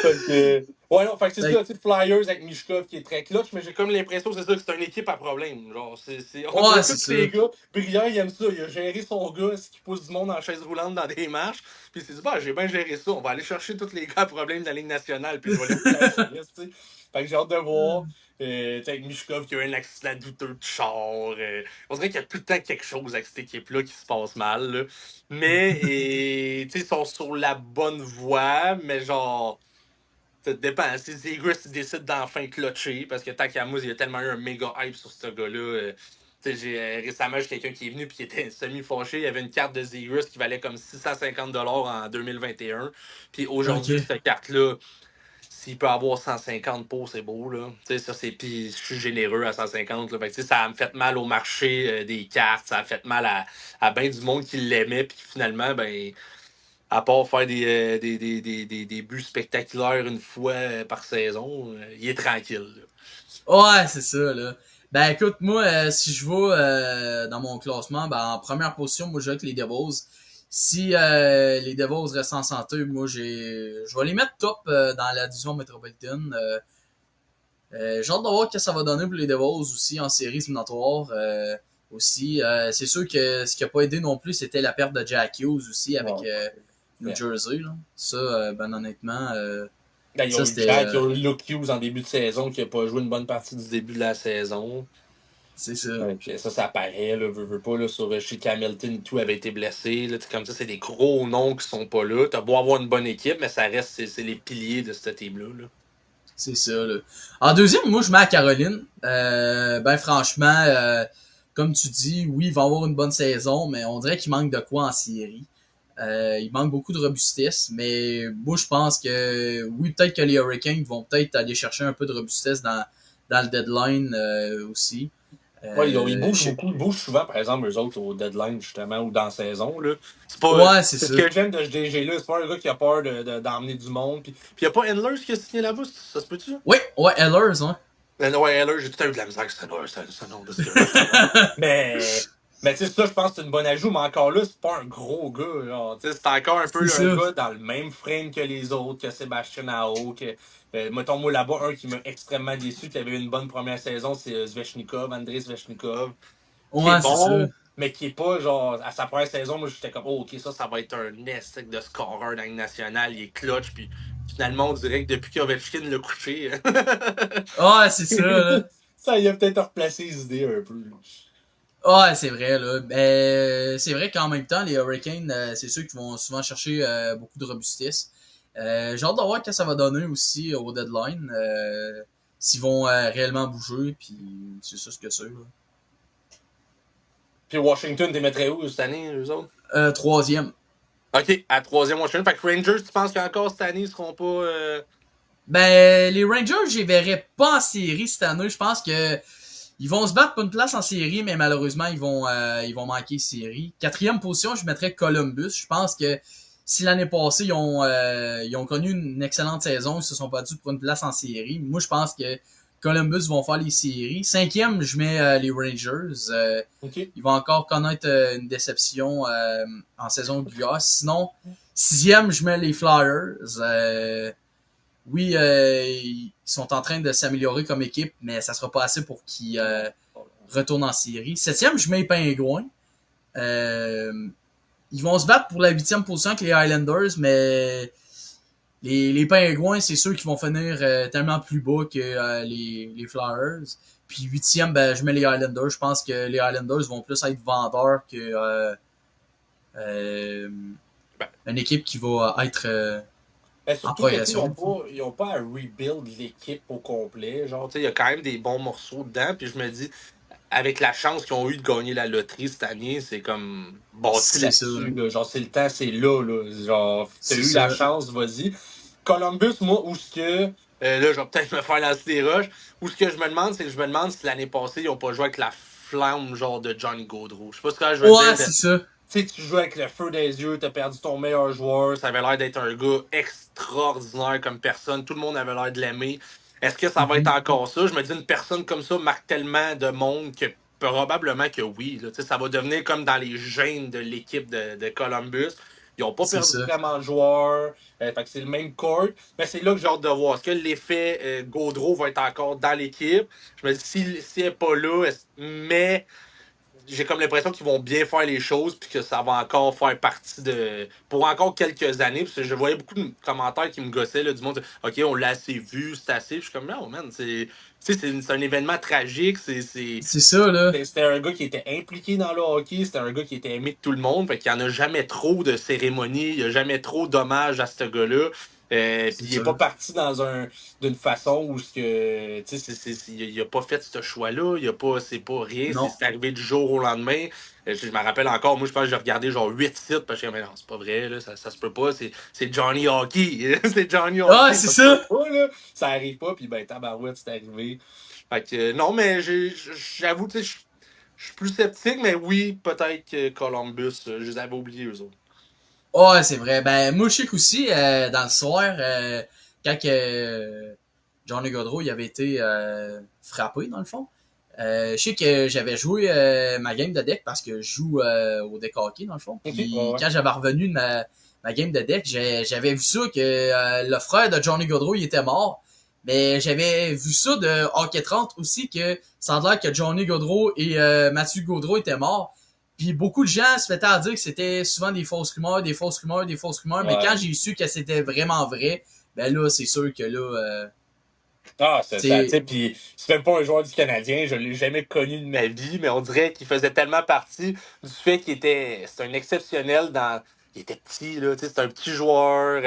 Fait que, ouais, non, fait que c'est ça, tu sais, Flyers avec Mishkov qui est très clutch, mais j'ai comme l'impression que c'est ça, que c'est une équipe à problème. Genre, on Ouais, dirait c'est tous ça. les gars. Brière, il aime ça. Il a géré son gars, ce qui pousse du monde en chaise roulante dans des marches. Puis il s'est dit, bah, j'ai bien géré ça. On va aller chercher tous les gars à problème de la Ligue nationale. Puis je vais les foutre à la liste, tu sais. Fait que j'ai hâte de voir. Tu sais, avec Mishkov qui a eu un accident douteux de char. On dirait qu'il y a tout le temps quelque chose avec cette équipe-là qui se passe mal. Là. Mais, tu sais, ils sont sur la bonne voie, mais genre. Ça dépend. Si Zegras décide d'enfin clutcher, parce que tant qu'à moi, il y a tellement eu un méga hype sur ce gars-là. Récemment, j'ai quelqu'un qui est venu et qui était semi-fâché. Il y avait une carte de Zegras qui valait comme 650$ en 2021. Puis aujourd'hui, Ok. cette carte-là, s'il peut avoir 150 pour, c'est beau. Là. Ça, c'est... Puis je suis généreux à 150. Là. Fait que, ça me fait mal au marché des cartes. Ça a fait mal à bien du monde qui l'aimait. Puis finalement, ben à part faire des buts spectaculaires une fois par saison, il est tranquille. Là. Ouais, c'est ça, là. Ben écoute, moi, si je vais dans mon classement, ben en première position, moi je vais avec les Devils. Si les Devils restent en santé, moi je vais les mettre top dans la division métropolitaine. J'ai hâte de voir ce que ça va donner pour les Devils aussi en séries éliminatoires. Aussi, c'est sûr que ce qui a pas aidé non plus, c'était la perte de Jack Hughes aussi avec Ouais. New Jersey. Là. Ça, ben honnêtement, Ben, ils ont ça eu c'était. Jack, ils ont eu Luke Hughes en début de saison qui n'a pas joué une bonne partie du début de la saison. C'est ça. Ouais, puis ça paraît, là, veux pas, là, sur chez Hamilton et tout avait été blessé. Là, comme ça, c'est des gros noms qui sont pas là. T'as beau avoir une bonne équipe, mais ça reste, c'est les piliers de cette team-là. Là. C'est ça, là. En deuxième, moi, je mets à Caroline. Ben, franchement, comme tu dis, oui, il va avoir une bonne saison, mais on dirait qu'il manque de quoi en série. Il manque beaucoup de robustesse, mais moi, je pense que, oui, peut-être que les Hurricanes vont peut-être aller chercher un peu de robustesse dans le deadline aussi. Ouais, ils bougent beaucoup, ils bougent souvent, par exemple, eux autres, au deadline, justement, ou dans la saison. Là. Ouais, c'est ça. Ce que j'aime de ce DG-là, c'est pas un gars qui a peur d'emmener du monde. Puis y a pas Endlers qui a signé là-bas, ça se peut-tu? Oui, ouais, Ehlers, hein. Ouais, Endlers, j'ai tout à eu de la misère avec ce nom de ce gars. Mais tu sais, ça, je pense que c'est une bonne ajout, mais encore là, c'est pas un gros gars. Genre, c'est encore un peu un gars dans le même frame que les autres, que Sébastien Aho, que. Mettons, moi, là-bas, un qui m'a extrêmement déçu, qui avait eu une bonne première saison, c'est Svechnikov, Andrei Svechnikov. Ouais, Qui est bon, ça. Mais qui est pas, genre, à sa première saison, moi, j'étais comme, oh, ok, ça va être un nest de scoreur dans la Ligue nationale, il est clutch, puis finalement, on dirait que depuis qu'Ovechkin l'a couché. ouais, c'est ça, là. Ça, il a peut-être replacé les idées un peu. Ouais, c'est vrai, là. Ben, c'est vrai qu'en même temps, les Hurricanes, c'est ceux qui vont souvent chercher beaucoup de robustesse. J'ai hâte de voir ce que ça va donner aussi au deadline. S'ils vont réellement bouger, puis c'est ça ce que c'est. Là. Puis Washington, t'es mettrais où cette année, eux autres? Troisième. Ok, à troisième Washington. Fait que Rangers, tu penses qu'encore cette année, ils seront pas. Ben, les Rangers, je les verrais pas en série cette année. Je pense que ils vont se battre pour une place en série, mais malheureusement, ils vont manquer série. Quatrième position, je mettrais Columbus. Je pense que si l'année passée, ils ont connu une excellente saison, ils se sont battus pour une place en série. Moi, je pense que Columbus vont faire les séries. Cinquième, je mets les Rangers. Okay. Ils vont encore connaître une déception en saison régulière. Sinon, sixième, je mets les Flyers. Oui, ils sont en train de s'améliorer comme équipe, mais ça sera pas assez pour qu'ils retournent en série. Septième, je mets les Pingouins. Ils vont se battre pour la huitième position avec les Highlanders, mais les Pingouins, c'est ceux qui vont finir tellement plus bas que les Flyers. Puis huitième, ben, je mets les Highlanders. Je pense que les Highlanders vont plus être vendeurs que une équipe qui va être en progression. Ils n'ont pas à rebuild l'équipe au complet. Genre, il y a quand même des bons morceaux dedans. Puis je me dis, avec la chance qu'ils ont eu de gagner la loterie cette année, c'est comme bâti là-dessus. Là. Genre, c'est le temps, c'est là. Genre, t'as eu la chance, vas-y. Columbus, moi, où ce que. Là, je vais peut-être me faire lancer des roches. Où ce que je me demande, c'est que je me demande si l'année passée, ils n'ont pas joué avec la flamme, genre, de Johnny Gaudreau. Je sais pas ce que je veux dire. Ouais, c'est ça. Tu sais, tu joues avec le feu des yeux, t'as perdu ton meilleur joueur, ça avait l'air d'être un gars extraordinaire comme personne, tout le monde avait l'air de l'aimer. Est-ce que ça va être encore ça? Je me dis, une personne comme ça marque tellement de monde que probablement que oui. Là, ça va devenir comme dans les gènes de l'équipe de Columbus. Ils n'ont pas perdu vraiment de joueurs. Fait que c'est le même court. Mais c'est là que j'ai hâte de voir. Est-ce que l'effet Gaudreau va être encore dans l'équipe? Je me dis, s'il n'est pas là, mais j'ai comme l'impression qu'ils vont bien faire les choses puis que ça va encore faire partie de... Pour encore quelques années, parce que je voyais beaucoup de commentaires qui me gossaient, là, du monde, OK, on l'a assez vu, c'est assez. Puis je suis comme, non, man, c'est un événement tragique. C'est ça, là. C'était un gars qui était impliqué dans le hockey, c'était un gars qui était aimé de tout le monde, fait qu'il n'y en a jamais trop de cérémonies, il n'y a jamais trop d'hommages à ce gars-là. Puis il n'est pas parti d'une façon où il n'a pas fait ce choix-là, c'est pas rien, c'est arrivé du jour au lendemain. Je me rappelle encore, moi je pense que j'ai regardé genre 8 sites parce que mais non, c'est pas vrai, là, ça se peut pas, c'est Johnny Hockey. C'est Johnny Hockey. Ah, c'est ça! Pas, là. Ça arrive pas, puis ben tabarouette, c'est arrivé. Fait que non, mais j'avoue, tu sais, je suis plus sceptique, mais oui, peut-être que Columbus, je les avais oubliés eux autres. Ouais, c'est vrai. Ben, moi, je sais qu'aussi, dans le soir, quand Johnny Gaudreau il avait été frappé, dans le fond, je sais que j'avais joué ma game de deck parce que je joue au deck hockey, dans le fond. Puis quand j'avais revenu de ma game de deck, j'avais vu ça que le frère de Johnny Gaudreau il était mort. Mais j'avais vu ça de Hockey 30 aussi, que ça a l'air que Johnny Gaudreau et Mathieu Gaudreau étaient morts. Puis beaucoup de gens se mettaient à dire que c'était souvent des fausses rumeurs, des fausses rumeurs, des fausses rumeurs. Mais quand j'ai su que c'était vraiment vrai, ben là, c'est sûr que là... Ah, c'est ça, tu sais, puis c'est même pas un joueur du Canadien, je l'ai jamais connu de ma vie, mais on dirait qu'il faisait tellement partie du fait c'est un exceptionnel il était petit, là, tu sais, c'est un petit joueur,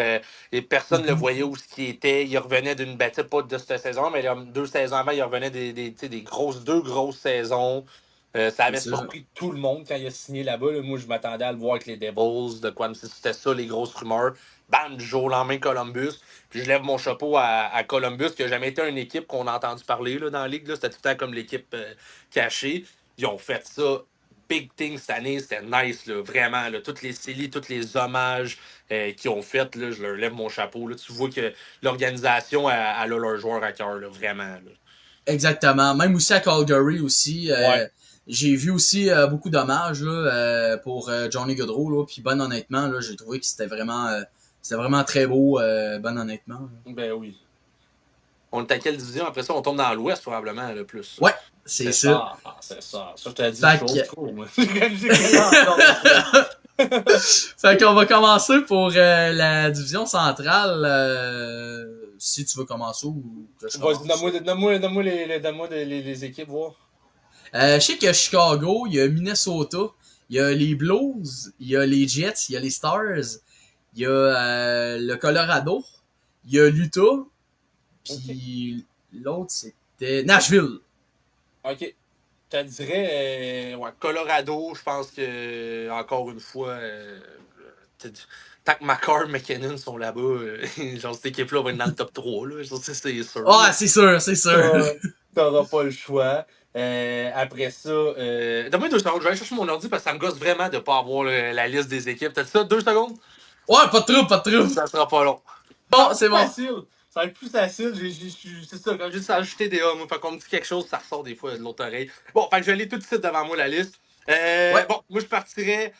et personne ne le voyait où ce qu'il était, il revenait d'une bataille, pas de cette saison, mais 2 saisons avant, il revenait tu sais, deux grosses saisons. Ça avait surpris tout le monde quand il a signé là-bas, là. Moi, je m'attendais à le voir avec les Devils, de quoi, c'était ça, les grosses rumeurs. Bam, du jour au lendemain, Columbus. Puis je lève mon chapeau à Columbus, qui n'a jamais été une équipe qu'on a entendu parler là, dans la ligue. Là. C'était tout le temps comme l'équipe cachée. Ils ont fait ça. Big thing cette année, c'était nice, là, vraiment. Là. Toutes les séries, tous les hommages qu'ils ont fait, là, je leur lève mon chapeau. Là. Tu vois que l'organisation a leur joueur à cœur, là, vraiment. Là. Exactement. Même aussi à Calgary aussi. Ouais. J'ai vu aussi beaucoup d'hommages là, pour Johnny Gaudreau. Là, puis ben honnêtement, là, j'ai trouvé que c'était vraiment très beau, ben honnêtement. Là. Ben oui. On est à quelle division? Après ça, on tombe dans l'Ouest, probablement, le plus. Ouais, c'est ça. C'est ça. Ça, je te dis, Fait je trop, moi. Fait qu'on va commencer pour la division centrale. Si tu veux commencer ou que je commence. Donne-moi les équipes, voir. Je sais qu'il y a Chicago, il y a Minnesota, il y a les Blues, il y a les Jets, il y a les Stars, il y a le Colorado, il y a l'Utah, puis l'autre c'était Nashville. OK. Je te dirais, ouais, Colorado, je pense que, encore une fois, tant que McCarr, McKinnon sont là-bas, genre cette équipe-là va être dans le top 3, là. Genre, c'est sûr. Ah, c'est sûr, c'est sûr. T'auras pas le choix. Après ça, donne-moi 2 secondes, je vais aller chercher mon ordi parce que ça me gosse vraiment de pas avoir la liste des équipes. T'as dit ça? 2 secondes? Ouais, pas de trouble, pas de trouble. Ça sera pas long. Bon, c'est bon. Facile. Ça va être plus facile. C'est ça, quand j'ai juste ajouté des A, moi, fait qu'on me dit quelque chose, ça ressort des fois de l'autre oreille. Bon, fait que je vais aller tout de suite devant moi la liste. Ouais. Bon, moi je partirais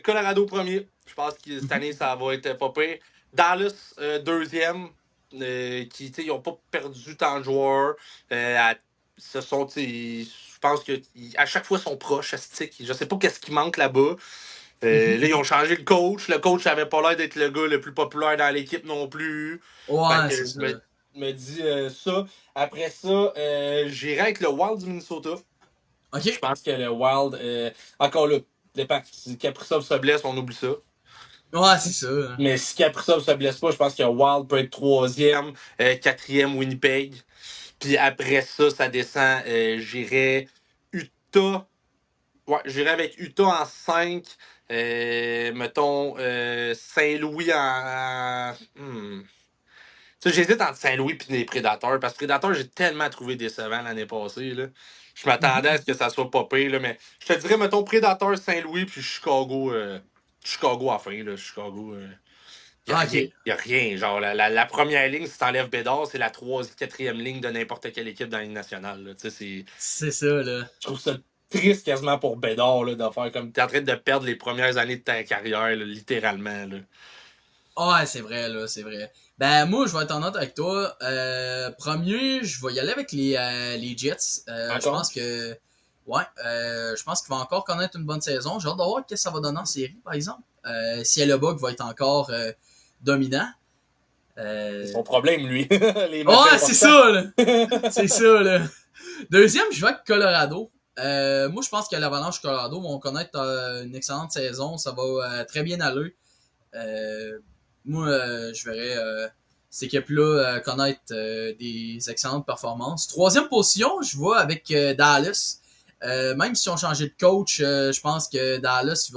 Colorado premier. Je pense que cette année, ça va être pas pire. Dallas, deuxième. Ils n'ont pas perdu tant de joueurs. Je pense que à chaque fois, ils sont proches. Je sais pas qu'est-ce qui manque là-bas. Là, ils ont changé le coach. Le coach n'avait pas l'air d'être le gars le plus populaire dans l'équipe non plus. Ouais, c'est ça. Me dis ça. Après ça, j'irai avec le Wild du Minnesota. OK. Je pense que le Wild, encore là, dépend. Si Kaprizov se blesse, on oublie ça. Ouais, c'est ça. Mais si Kaprizov se blesse pas, je pense que Wild peut être troisième, quatrième Winnipeg. Puis après ça, ça descend. J'irai Utah. Ouais, j'irai avec Utah en 5. Mettons Saint-Louis en. Ça, j'hésite entre Saint-Louis et les Prédateurs. Parce que Prédateurs, j'ai tellement trouvé décevant l'année passée. Là. Je m'attendais à ce que ça soit pas pire. Là, mais je te dirais, mettons, Prédateurs, Saint-Louis puis Chicago. Chicago à la fin. Là, Chicago. Il n'y a rien. Genre, la première ligne, si t'enlèves Bédard, c'est la quatrième ligne de n'importe quelle équipe dans la Ligue nationale. Là. C'est ça, là. Je trouve ça triste quasiment pour Bédard là, de faire comme t'es en train de perdre les premières années de ta carrière, là, littéralement. Là. Ouais, c'est vrai, là, c'est vrai. Ben, moi, je vais être honnête avec toi. Premier, je vais y aller avec les Jets. Je pense que... Ouais, je pense qu'il va encore connaître une bonne saison. J'ai hâte de voir ce que ça va donner en série, par exemple. Si Hellebuck va être encore dominant. C'est son problème, lui. Ouais, c'est ça, là. C'est ça, là. Deuxième, je vais avec Colorado. Moi, je pense que l'Avalanche Colorado vont connaître une excellente saison. Ça va très bien aller. Moi, je verrais cette équipe-là connaître des excellentes performances. Troisième position, je vais avec Dallas. Même s'ils ont changé de coach, je pense que Dallas,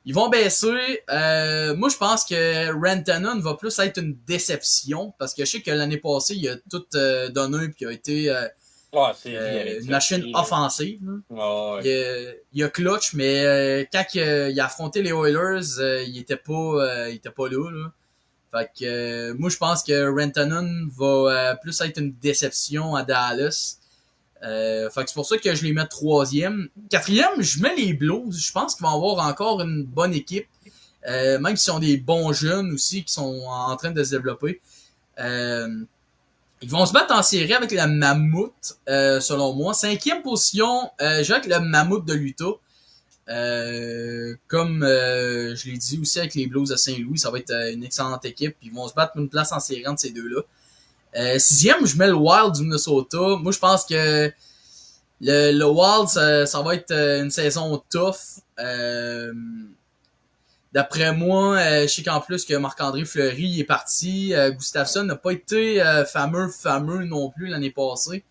ils vont baisser. Moi, je pense que Rantanen va plus être une déception parce que je sais que l'année passée, il a tout donné puis il a été une machine offensive. Ouais. Il a clutch, mais quand il a affronté les Oilers, il était pas là. Fait que moi, je pense que Rantanen va plus être une déception à Dallas. Fait que c'est pour ça que je les mets troisième. Quatrième, je mets les Blues. Je pense qu'ils vont avoir encore une bonne équipe. Même s'ils ont des bons jeunes aussi qui sont en train de se développer. Ils vont se battre en série avec le Mammouth, selon moi. Cinquième position, j'ai avec le Mammouth de l'Utah. Comme je l'ai dit aussi avec les Blues de Saint-Louis, ça va être une excellente équipe. Ils vont se battre pour une place en série entre ces deux-là. Sixième, je mets le Wild du Minnesota. Moi, je pense que le Wild, ça va être une saison tough. D'après moi, je sais qu'en plus que Marc-André Fleury est parti. Gustafsson n'a pas été fameux non plus l'année passée.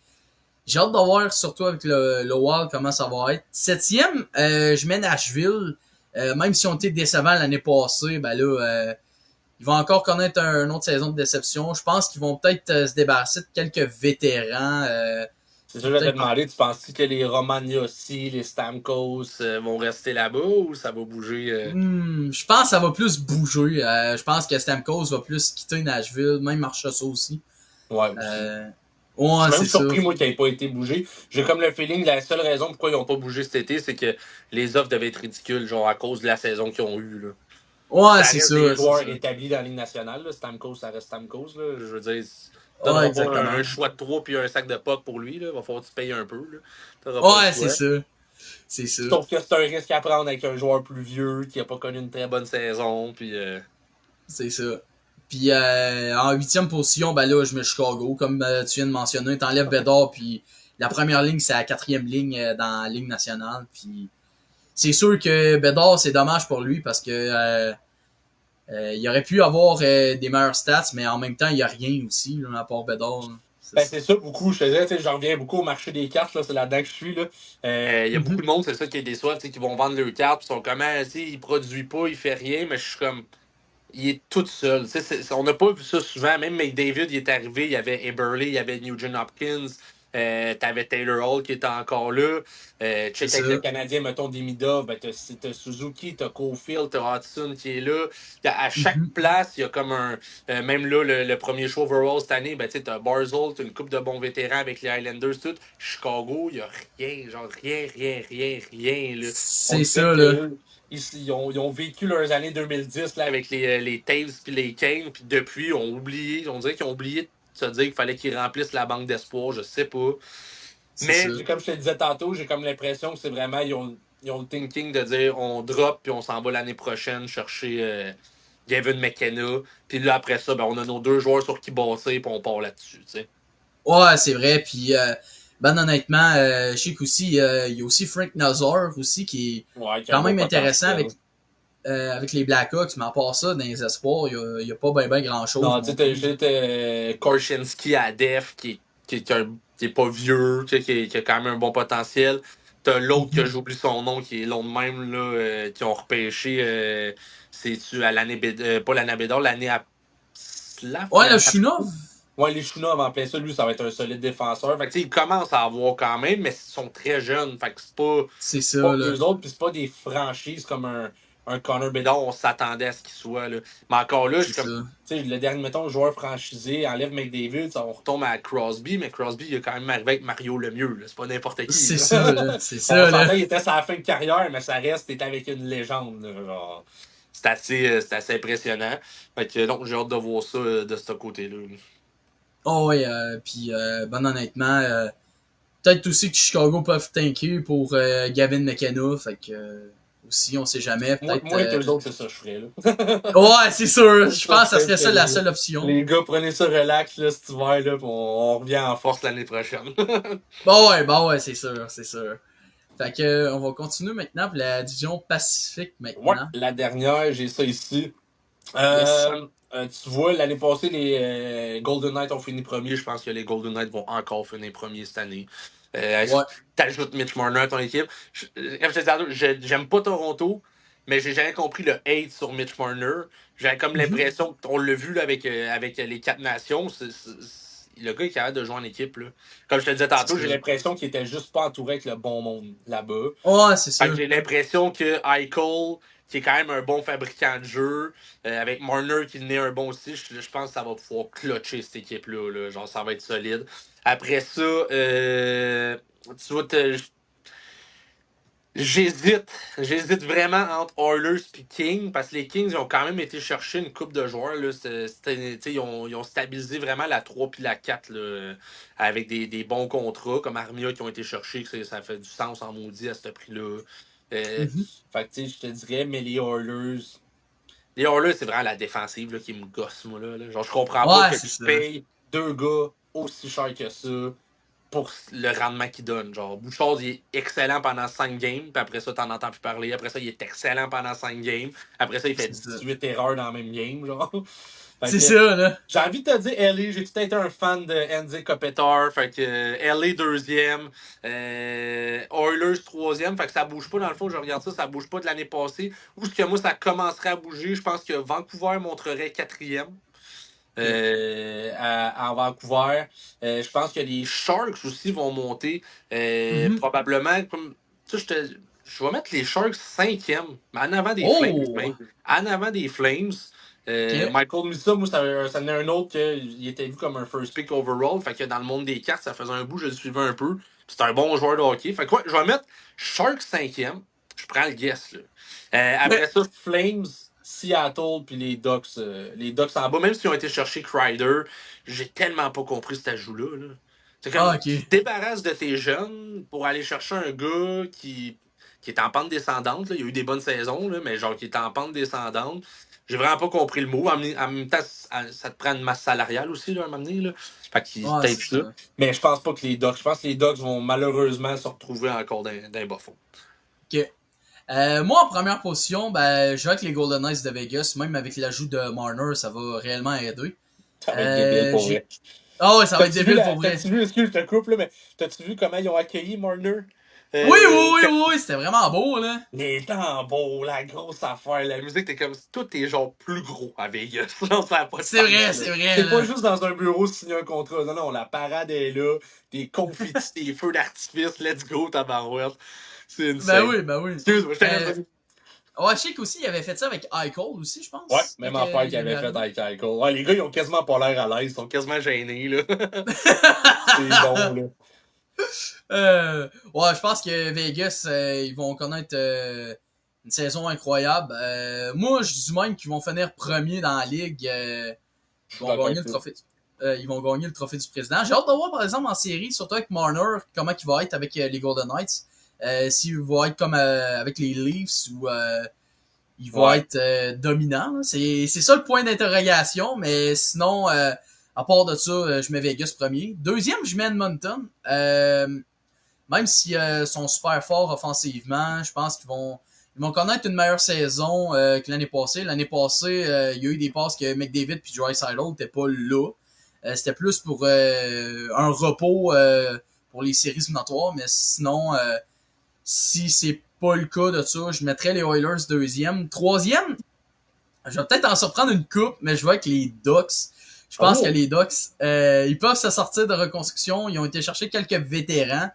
J'ai hâte de voir, surtout avec le Wild, comment ça va être. Septième, je mets Nashville. Même si on était décevants l'année passée, ben là, ils vont encore connaître une autre saison de déception. Je pense qu'ils vont peut-être se débarrasser de quelques vétérans. C'est ça que je vais te demander. Tu penses que les Romagnosi, les Stamkos vont rester là-bas ou ça va bouger? Je pense que ça va plus bouger. Je pense que Stamkos va plus quitter Nashville, même Marchessault aussi. Ouais, aussi. Ouais, je suis même c'est surpris, ça. moi, qu'ils n'aient pas été bougés. J'ai comme le feeling, la seule raison pourquoi ils n'ont pas bougé cet été, c'est que les offres devaient être ridicules, genre à cause de la saison qu'ils ont eue. Là. Ouais, Ça c'est reste ça. des joueurs C'est ça. établis dans la Ligue nationale. Là. Stamkos, ça reste Stamkos. Là. Je veux dire, tu Ouais, n'auras pas exactement. un choix de 3 puis un sac de puck pour lui. Il va falloir que tu payes un peu. Tu n'auras pas le Ouais, c'est choix. ça. C'est ça. Sauf que c'est un risque à prendre avec un joueur plus vieux qui n'a pas connu une très bonne saison. Puis, C'est ça. Puis en huitième position, ben là, je mets Chicago. Comme tu viens de mentionner, t'enlèves Bédard, puis la première ligne, c'est la quatrième ligne dans la Ligue nationale. Puis c'est sûr que Bédard, c'est dommage pour lui parce que il aurait pu avoir des meilleurs stats, mais en même temps, il n'y a rien aussi, là, à part Bédard. Ben, c'est ça, beaucoup. Je te disais, j'en reviens beaucoup au marché des cartes, là, c'est là-dedans que je suis. Il y a beaucoup de monde, c'est ça qui est déçoit, qui vont vendre leurs cartes, puis sont comme, il produit pas, il fait rien, mais je suis comme, il est tout seul. On n'a pas vu ça souvent. Même McDavid, il est arrivé, il y avait Eberle, il y avait Nugent Hopkins, t'avais Taylor Hall qui était encore là. Check avec le Canadien, mettons Demidov, ben t'as Suzuki, t'as Caulfield, t'as Hudson qui est là. À chaque place, il y a comme un. Même là, le premier choix overall cette année, ben t'as Barzell, t'as une coupe de bons vétérans avec les Highlanders, tout. Chicago, il n'y a rien, genre rien. Là. C'est ça, là. Ils ont vécu leurs années 2010 là, avec les Taves puis les Kane, puis depuis, on dirait qu'ils ont oublié de se dire qu'il fallait qu'ils remplissent la banque d'espoir, je sais pas. Mais comme je te disais tantôt, j'ai comme l'impression que c'est vraiment, ils ont le thinking de dire on drop puis on s'en va l'année prochaine chercher Gavin McKenna. Puis là, après ça, ben, on a nos deux joueurs sur qui bosser puis on part là-dessus. T'sais. Ouais, c'est vrai. Puis, ben honnêtement, je sais qu'aussi, il y a aussi Frank Nazar aussi qui est quand même intéressant avec les Blackhawks, mais à part ça, dans les espoirs, il n'y a pas ben grand-chose. Non, tu sais, t'as Korchinski à Def qui est pas vieux, qui a quand même un bon potentiel. T'as l'autre que j'oublie son nom, qui est l'autre même, là, qui ont repêché, c'est-tu à l'année pas l'année Bédard, l'année à Slav. Ouais, le Shunov. Ouais, les Shunov en plein ça, lui, ça va être un solide défenseur. Fait que, ils commencent à avoir quand même, mais ils sont très jeunes. Fait que c'est pas. C'est ça, pas là. eux autres, puis c'est pas des franchises comme un Connor Bedard, on s'attendait à ce qu'il soit. Là. Mais encore là, le dernier, mettons, le joueur franchisé, enlève McDavid, on retombe à Crosby, mais Crosby, il a quand même arrivé avec Mario Lemieux. Là. C'est pas n'importe qui. C'est là. ça, là. C'est ça, là. Il était sur la fin de carrière, mais ça reste, t'es avec une légende. Là, genre. C'est assez impressionnant. Fait que, donc, j'ai hâte de voir ça de ce côté-là. Oh, ouais, puis, ben, honnêtement, peut-être aussi que Chicago peuvent tanker pour Gavin McKenna, fait que aussi, on sait jamais. Moi, que les autres, c'est ça que je ferais. Là. Ouais, c'est sûr. Je pense que ça serait ça la seule option. Les gars, prenez ça relax là, cet hiver, là, on revient en force l'année prochaine. Bah ouais, c'est sûr. Fait que on va continuer maintenant pour la division Pacifique maintenant. Ouais, la dernière, j'ai ça ici. Tu vois, l'année passée, les Golden Knights ont fini premier. Je pense que les Golden Knights vont encore finir premier cette année. T'ajoutes Mitch Marner à ton équipe. J'aime pas Toronto, mais j'ai jamais compris le hate sur Mitch Marner. J'avais comme l'impression qu'on l'a vu là, avec les 4 nations. Le gars est capable de jouer en équipe. Là. Comme je te disais tantôt, j'ai l'impression qu'il était juste pas entouré avec le bon monde là-bas. Ouais, c'est ça. J'ai l'impression que Eichel, qui est quand même un bon fabricant de jeu, avec Marner qui est un bon aussi, je pense que ça va pouvoir clutcher cette équipe-là. Là. Genre, ça va être solide. Après ça, tu vois, j'hésite vraiment entre Oilers et Kings, parce que les Kings ils ont quand même été chercher une coupe de joueurs. Là. Ils ont stabilisé vraiment la 3 puis la 4 là, avec des bons contrats, comme Armia qui ont été cherchés, que ça fait du sens en maudit à ce prix-là. Mhm. Fait que, tu sais, je te dirais, mais les Oilers... Les Oilers, c'est vraiment la défensive là, qui me gosse, moi. Là. Genre, je comprends pas Ouais, que c'est tu ça. payes deux gars aussi cher que ça pour le rendement qu'il donne. Genre, Bouchard, il est excellent pendant 5 games, puis après ça, t'en entends plus parler. Après ça, il est excellent pendant 5 games. Après ça, il fait C'est ça. 18 erreurs dans le même game, genre. Fait C'est que, ça, là. j'ai envie de te dire, LA, j'ai tout été un fan de Andy Kopitar. Fait que LA deuxième, Oilers troisième. Fait que ça bouge pas dans le fond. Je regarde ça, ça bouge pas de l'année passée. Où est-ce que moi, ça commencerait à bouger? Je pense que Vancouver montrerait quatrième. Ok. À Vancouver. Je pense que les Sharks aussi vont monter. Mhm. Probablement, comme. Tu sais, je vais mettre les Sharks cinquième, mais en avant des Flames, Oh! même. En avant des Flames. Ok. Michael Missa, moi, ça en est un autre qu'il était vu comme un first pick overall. Fait que dans le monde des cartes, ça faisait un bout, je le suivais un peu. C'est un bon joueur de hockey. Fait que ouais, je vais mettre Sharks cinquième. Je prends le guess, là. Mais, Après ça, Flames, Seattle, puis les Ducks en bas. Même s'ils ont été chercher Kreider, j'ai tellement pas compris cet ajout-là. Là. C'est comme, ok. tu te débarrasses de tes jeunes pour aller chercher un gars qui est en pente descendante. Là. Il y a eu des bonnes saisons, là, mais genre qui est en pente descendante. J'ai vraiment pas compris le mot. En même temps, ça te prend une masse salariale aussi, là, à un moment donné. Là. Fait que c'est Ouais, peut-être c'est ça. ça. Mais je pense pas que les Ducks. Je pense que les Ducks vont malheureusement se retrouver encore dans bas fond. Ok. Moi, en première position, ben, je vais avec les Golden Knights de Vegas. Même avec l'ajout de Marner, ça va réellement aider. Ça va être débile pour vrai. J'ai... Ah ouais, ça va être T'as-tu vu, débile pour vrai. t'as-tu vu, excuse, je te coupe là, mais t'as-tu vu comment ils ont accueilli Marner? Oui, oui, oui, Quand oui, c'était vraiment beau, là. les tambours, la grosse affaire, la musique, t'es comme, tout est genre plus gros à Vegas. Non, ça n'a pas de sens, là. C'est vrai, C'est pas là. juste dans un bureau signer un contrat. Non, non, la parade est là, des confettis, des feux d'artifice, let's go, tabarouette. C'est Ben insane. oui, ben oui. Excuse-moi, je t'ai Euh, dit. ouais, je sais qu'aussi, il avait fait ça avec Eichel aussi, je Ouais, pense. Quand même affaire il qu'il avait avait fait arrivé. avec Michael. Ouais, les gars, ils ont quasiment pas l'air à l'aise, ils sont quasiment gênés, là. C'est bon, là. Ouais, je pense que Vegas, ils vont connaître une saison incroyable. Moi, je dis même qu'ils vont finir premier dans la ligue. Je Ils suis vont d'accord gagner avec le toi. trophée. Ils vont gagner le trophée du président. J'ai hâte de voir, par exemple, en série, surtout avec Marner, comment il va être avec les Golden Knights. S'il va être comme avec les Leafs ou il va Ouais. être dominant. Là. C'est ça le point d'interrogation, mais sinon, à part de ça, je mets Vegas premier. Deuxième, je mets Edmonton. Même s'ils sont super forts offensivement, je pense ils vont connaître une meilleure saison que l'année passée. L'année passée, il y a eu des passes que McDavid et Draisaitl n'étaient pas là. C'était plus pour un repos pour les séries éliminatoires, mais sinon, si c'est pas le cas de ça, je mettrais les Oilers deuxième. Troisième, je vais peut-être en surprendre une coupe, mais je vais avec les Ducks. Je pense que Oh! les Ducks, ils peuvent se sortir de reconstruction. Ils ont été chercher quelques vétérans.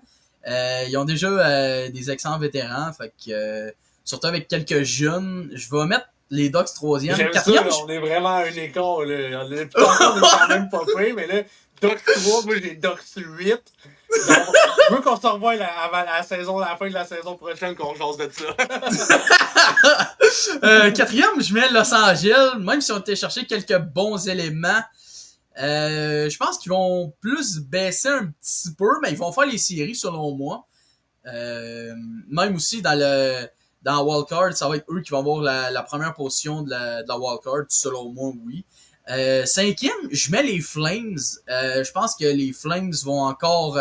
Ils ont déjà des excellents vétérans. Fait que, surtout avec quelques jeunes, je vais mettre les Ducks troisième. J'aime ça, Quatrième, là, on est vraiment à un écart. Là. Depuis tantôt, on est quand même pas pire, mais là, Docs 3, moi j'ai Docs 8. Donc, je veux qu'on se revoie avant la fin de la saison prochaine qu'on jase de ça. quatrième, je mets Los Angeles. Même si on été chercher quelques bons éléments, je pense qu'ils vont plus baisser un petit peu, mais ils vont faire les séries selon moi. Même aussi dans Wildcard, ça va être eux qui vont avoir la première position de la Wildcard, selon moi, oui. Cinquième, je mets les Flames. Je pense que les Flames vont encore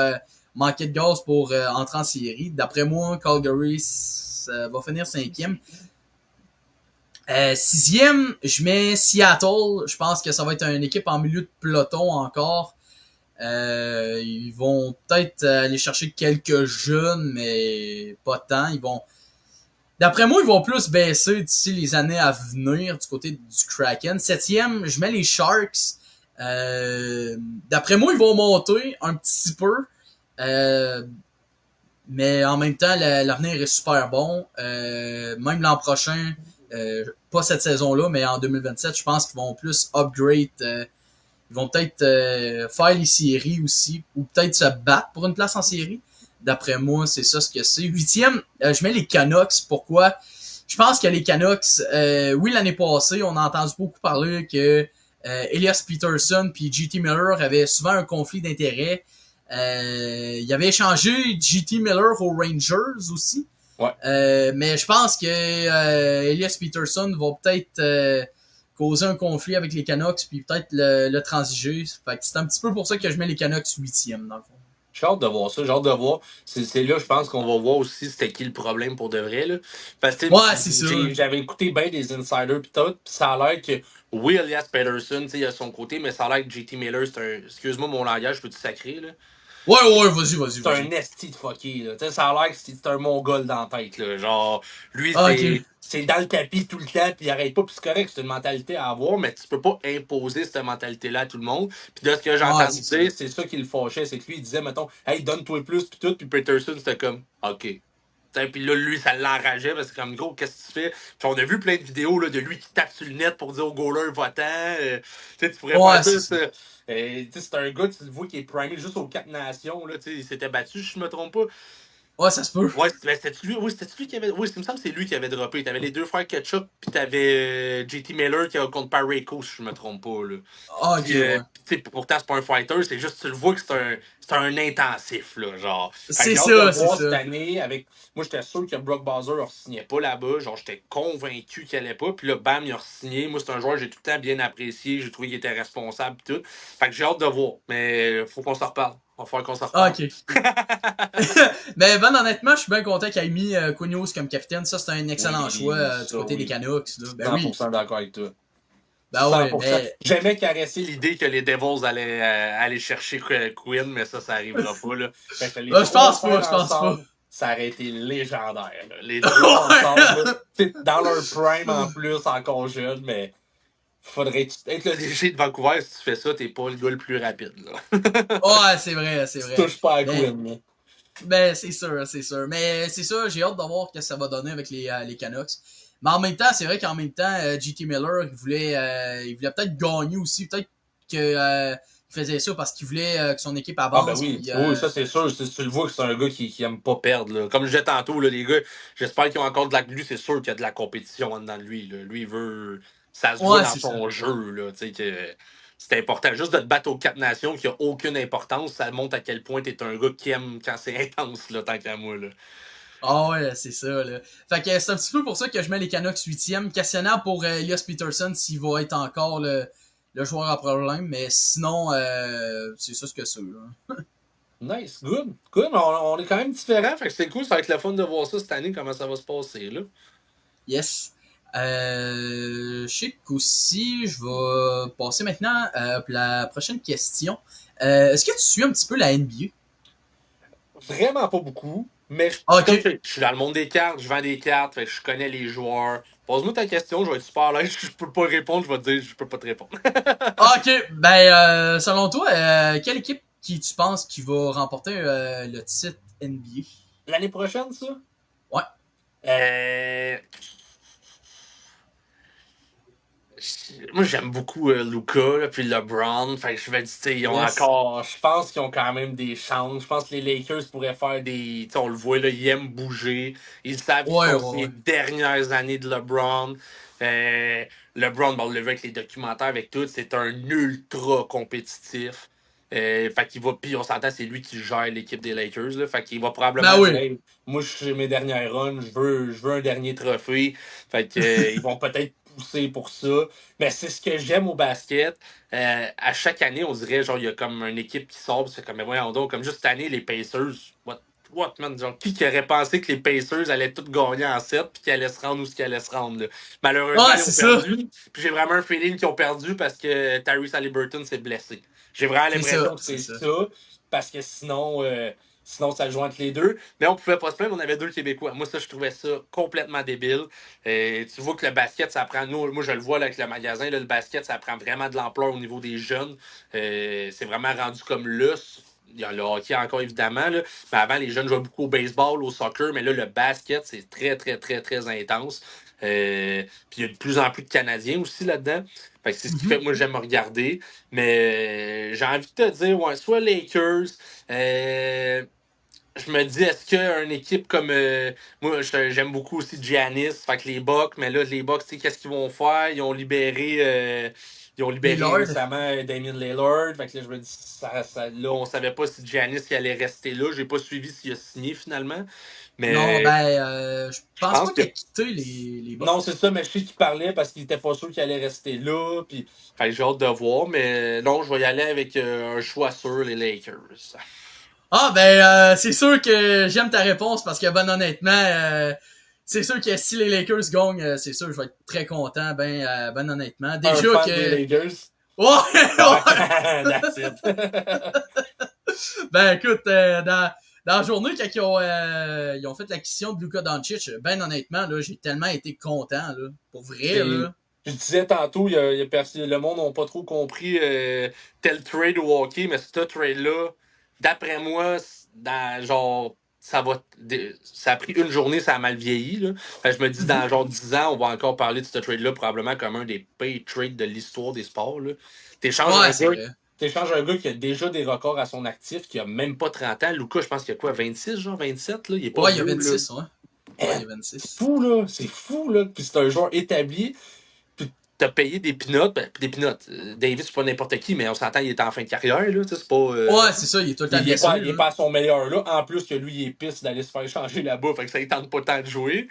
manquer de gaz pour entrer en série. D'après moi, Calgary va finir cinquième. Sixième, je mets Seattle. Je pense que ça va être une équipe en milieu de peloton encore. Ils vont peut-être aller chercher quelques jeunes, mais pas tant. D'après moi, ils vont plus baisser d'ici les années à venir du côté du Kraken. Septième, je mets les Sharks. D'après moi, ils vont monter un petit peu. Mais en même temps, l'avenir est super bon. Même l'an prochain, pas cette saison-là, mais en 2027, je pense qu'ils vont plus upgrade. Ils vont peut-être faire les séries aussi, ou peut-être se battre pour une place en série. D'après moi, c'est ça ce que c'est. Huitième, je mets les Canucks. Pourquoi? Je pense que les Canucks, oui, l'année passée, on a entendu beaucoup parler que Elias Peterson puis JT Miller avaient souvent un conflit d'intérêts. Il avait échangé JT Miller aux Rangers aussi. Ouais. Mais je pense que Elias Peterson va peut-être causer un conflit avec les Canucks puis peut-être le transiger. Fait que c'est un petit peu pour ça que je mets les Canucks 8e dans le fond. J'ai hâte de voir ça, j'ai hâte de voir. C'est là, je pense qu'on va voir aussi c'était qui le problème pour de vrai. Là. Parce que Ouais, c'est sûr. j'avais écouté bien des insiders pis tout, pis ça a l'air que oui, Elias Peterson, il a son côté, mais ça a l'air que JT Miller, c'est un. Excuse-moi mon langage, je peux te sacrer, là. Ouais, ouais, vas-y, vas-y, C'est un vas-y. esti de fucké, là. T'sais, ça a l'air que c'est un mongol dans la tête, là. Genre, lui, Ah, ok. c'est dans le tapis tout le temps, puis il arrête pas, puis c'est correct, c'est une mentalité à avoir, mais tu peux pas imposer cette mentalité-là à tout le monde. Puis de ce que j'ai Ouais, entendu c'est ça. dire, c'est ça qui le fâchait, c'est que lui, il disait, mettons, hey, donne-toi plus, puis tout, puis Peterson, c'était comme, OK. Puis là, lui, ça l'enrageait parce que comme gros, qu'est-ce que tu fais? Puis on a vu plein de vidéos là, de lui qui tape sur le net pour dire au goaler votant. Tu pourrais Ouais, faire c'est ça. ça. C'est un gars, tu le vois, qui est primé juste aux 4 nations. Là, il s'était battu, je me trompe pas. Ouais, ça se peut. Ouais, c'était lui, oui, c'était lui qui avait. Oui, il me semble que c'est lui qui avait droppé. T'avais les deux frères Ketchup, puis t'avais JT Miller qui a contre Parayko, si je me trompe pas. Là. Ah, ok, Puis, ouais. pourtant, c'est pas un fighter, c'est juste, tu le vois que c'est un intensif, là, genre. Fait que C'est j'ai hâte de ça, c'est voir cette ça. année avec. Moi, j'étais sûr que Brock Bowser ne signait pas là-bas. Genre, j'étais convaincu qu'il allait pas. Puis là, bam, il a signé. Moi, c'est un joueur que j'ai tout le temps bien apprécié. J'ai trouvé qu'il était responsable et tout. Fait que j'ai hâte de voir. Mais faut qu'on s'en reparle. Va falloir qu'on s'en Ah, reparle. ok. Mais ben, honnêtement, je suis bien content qu'il ait mis Cognos comme capitaine. Ça, c'est un excellent choix Oui, du ça, côté des oui. Canucks. Là. Ben oui. 100% d'accord avec toi. Ben ouais, 100%. mais. J'aimais caresser l'idée que les Devils allaient aller chercher Quinn, mais ça arrivera pas. Là. Fait que les Je trois pense pas, je faire pense pas. ensemble, ça aurait été légendaire. Là. Les trois ensemble, là, dans leur prime en plus, encore jeune, mais faudrait être le DG de Vancouver. Si tu fais ça, t'es pas le gars le plus rapide. Là. Ouais, c'est vrai, c'est Tu vrai. touches pas à Mais, Quinn. Là. ben, c'est sûr, c'est sûr. Mais c'est ça, j'ai hâte de voir ce que ça va donner avec les Canucks. Mais en même temps, c'est vrai qu'en même temps, JT Miller, il voulait peut-être gagner aussi. Peut-être que il faisait ça parce qu'il voulait que son équipe Ah ben avance. oui, Puis, oui, ça c'est sûr. Tu le vois que c'est un gars qui aime pas perdre. Là. Comme je disais tantôt, là, les gars, j'espère qu'ils ont encore de la. Lui, c'est sûr qu'il y a de la compétition en dedans de lui. Là. Lui, il veut. Ça se voit ouais, dans c'est ça. son jeu, là, que c'est important. Juste de te battre aux 4 nations qui a aucune importance, ça montre à quel point t'es un gars qui aime quand c'est intense, là, tant qu'à moi. Là. Ah ouais, c'est ça. Là. Fait que c'est un petit peu pour ça que je mets les Canucks 8e. Questionnant pour Elias Peterson s'il va être encore le joueur à problème. Mais sinon, c'est ça ce que c'est. Là. Nice, good. Good, on est quand même différents. Fait que c'est cool, ça va être le fun de voir ça cette année, comment ça va se passer. Là. Yes. Je sais qu'aussi, je vais passer maintenant pour la prochaine question. Est-ce que tu suis un petit peu la NBA? Vraiment pas beaucoup, mais Ah, comme ok. je suis dans le monde des cartes, je vends des cartes, fait que je connais les joueurs. Pose-moi ta question, je vais être super à l'aise. Je peux pas répondre, je vais te dire, je peux pas te répondre. Ah, ok. Ben, selon toi, quelle équipe qui tu penses qui va remporter le titre NBA? L'année prochaine, ça? Ouais. Euh, Moi, j'aime beaucoup Luka, là, puis LeBron. Fait que je vais dire, ils ont Yes. encore. Je pense qu'ils ont quand même des chances. Je pense que les Lakers pourraient faire des. On le voit, là, ils aiment bouger. Ils savent qu'ils Ouais, sont ouais, les ouais. dernières années de LeBron. LeBron, bon, on le voit avec les documentaires, avec tout, c'est un ultra compétitif. Fait qu'il va. Puis on s'entend, c'est lui qui gère l'équipe des Lakers. Là, fait qu'il va probablement Ben dire, oui. hey, moi, je suis mes dernières runs, je veux un dernier trophée. Fait que, ils vont peut-être pousser pour ça. Mais c'est ce que j'aime au basket. À chaque année, on dirait, genre, il y a comme une équipe qui sort, c'est comme, mais voyons donc, comme juste cette année, les Pacers, what, man, genre, qui aurait pensé que les Pacers allaient tout gagner en 7 puis qu'ils allaient se rendre où ce qu'ils allaient se rendre, là. Malheureusement, Ah, ils c'est ont ça. perdu. Puis j'ai vraiment un feeling qu'ils ont perdu parce que Tyrese Haliburton s'est blessé. J'ai vraiment C'est ça, l'impression que c'est c'est ça. ça, parce que sinon ça joue entre les deux. Mais on pouvait pas se plaindre, on avait deux Québécois. Moi, ça, je trouvais ça complètement débile. Tu vois que le basket, ça prend. Nous, moi, je le vois là, avec le magasin, là, le basket, ça prend vraiment de l'ampleur au niveau des jeunes. C'est vraiment rendu comme là. Il y a le hockey encore, évidemment. Là. Mais avant, les jeunes jouaient beaucoup au baseball, au soccer. Mais là, le basket, c'est très, très, très, très intense. Puis il y a de plus en plus de Canadiens aussi là-dedans. Fait que c'est ce qui fait Mhm. que moi, j'aime regarder. Mais j'ai envie de te dire, ouais, soit Lakers. Je me dis, est-ce qu'une équipe comme. Moi, j'aime beaucoup aussi Giannis, fait que les Bucks, mais là, les Bucks, tu sais, qu'est-ce qu'ils vont faire? Ils ont Les libéré Lords. récemment Damien Lillard. Fait que là, je me dis, là, on savait pas si Giannis il allait rester là. J'ai pas suivi s'il a signé finalement. Non, Mais je je pense pense pas que qu'il a quitté les non, Bucks. c'est ça, mais je sais qu'il parlait parce qu'il était pas sûr qu'il allait rester là. Puis, fait que j'ai hâte de voir, mais non, je vais y aller avec un choix sûr, les Lakers. Ah, c'est sûr que j'aime ta réponse parce que, honnêtement, c'est sûr que si les Lakers gagnent, c'est sûr que je vais être très content, honnêtement. Un Déjà fan des que... Lakers. Ouais, Ouais, ouais. that's it. Écoute, dans la journée, quand ils ont fait l'acquisition de Luka Doncic, honnêtement, là, j'ai tellement été content, là. Pour vrai, C'est. là. Je disais tantôt, le monde n'a pas trop compris tel trade au hockey, mais ce trade-là, d'après moi, genre, ça a pris une journée, ça a mal vieilli. Là. Fait que je me dis, dans genre 10 ans, on va encore parler de ce trade-là, probablement comme un des pay trades de l'histoire des sports. Là. T'échanges Ouais, un c'est gars, vrai. t'échanges un gars qui a déjà des records à son actif, qui a même pas 30 ans. Luka, je pense qu'il a quoi, 26, genre 27, là? Il est pas Ouais, il y a vieux, là. 26, ouais. Ouais, il y a C'est 26. fou, là. C'est fou, là. Puis c'est un joueur établi. Puis t'as payé des pinottes. Ben, des pinottes. Davis, c'est pas n'importe qui, mais on s'entend, il est en fin de carrière, là. C'est pas. Ouais, c'est ça, il est tout le temps blessé, Il est là. pas à son meilleur, là. En plus que lui, il est pisse d'aller se faire changer là-bas. Fait que ça, il tente pas tant de jouer.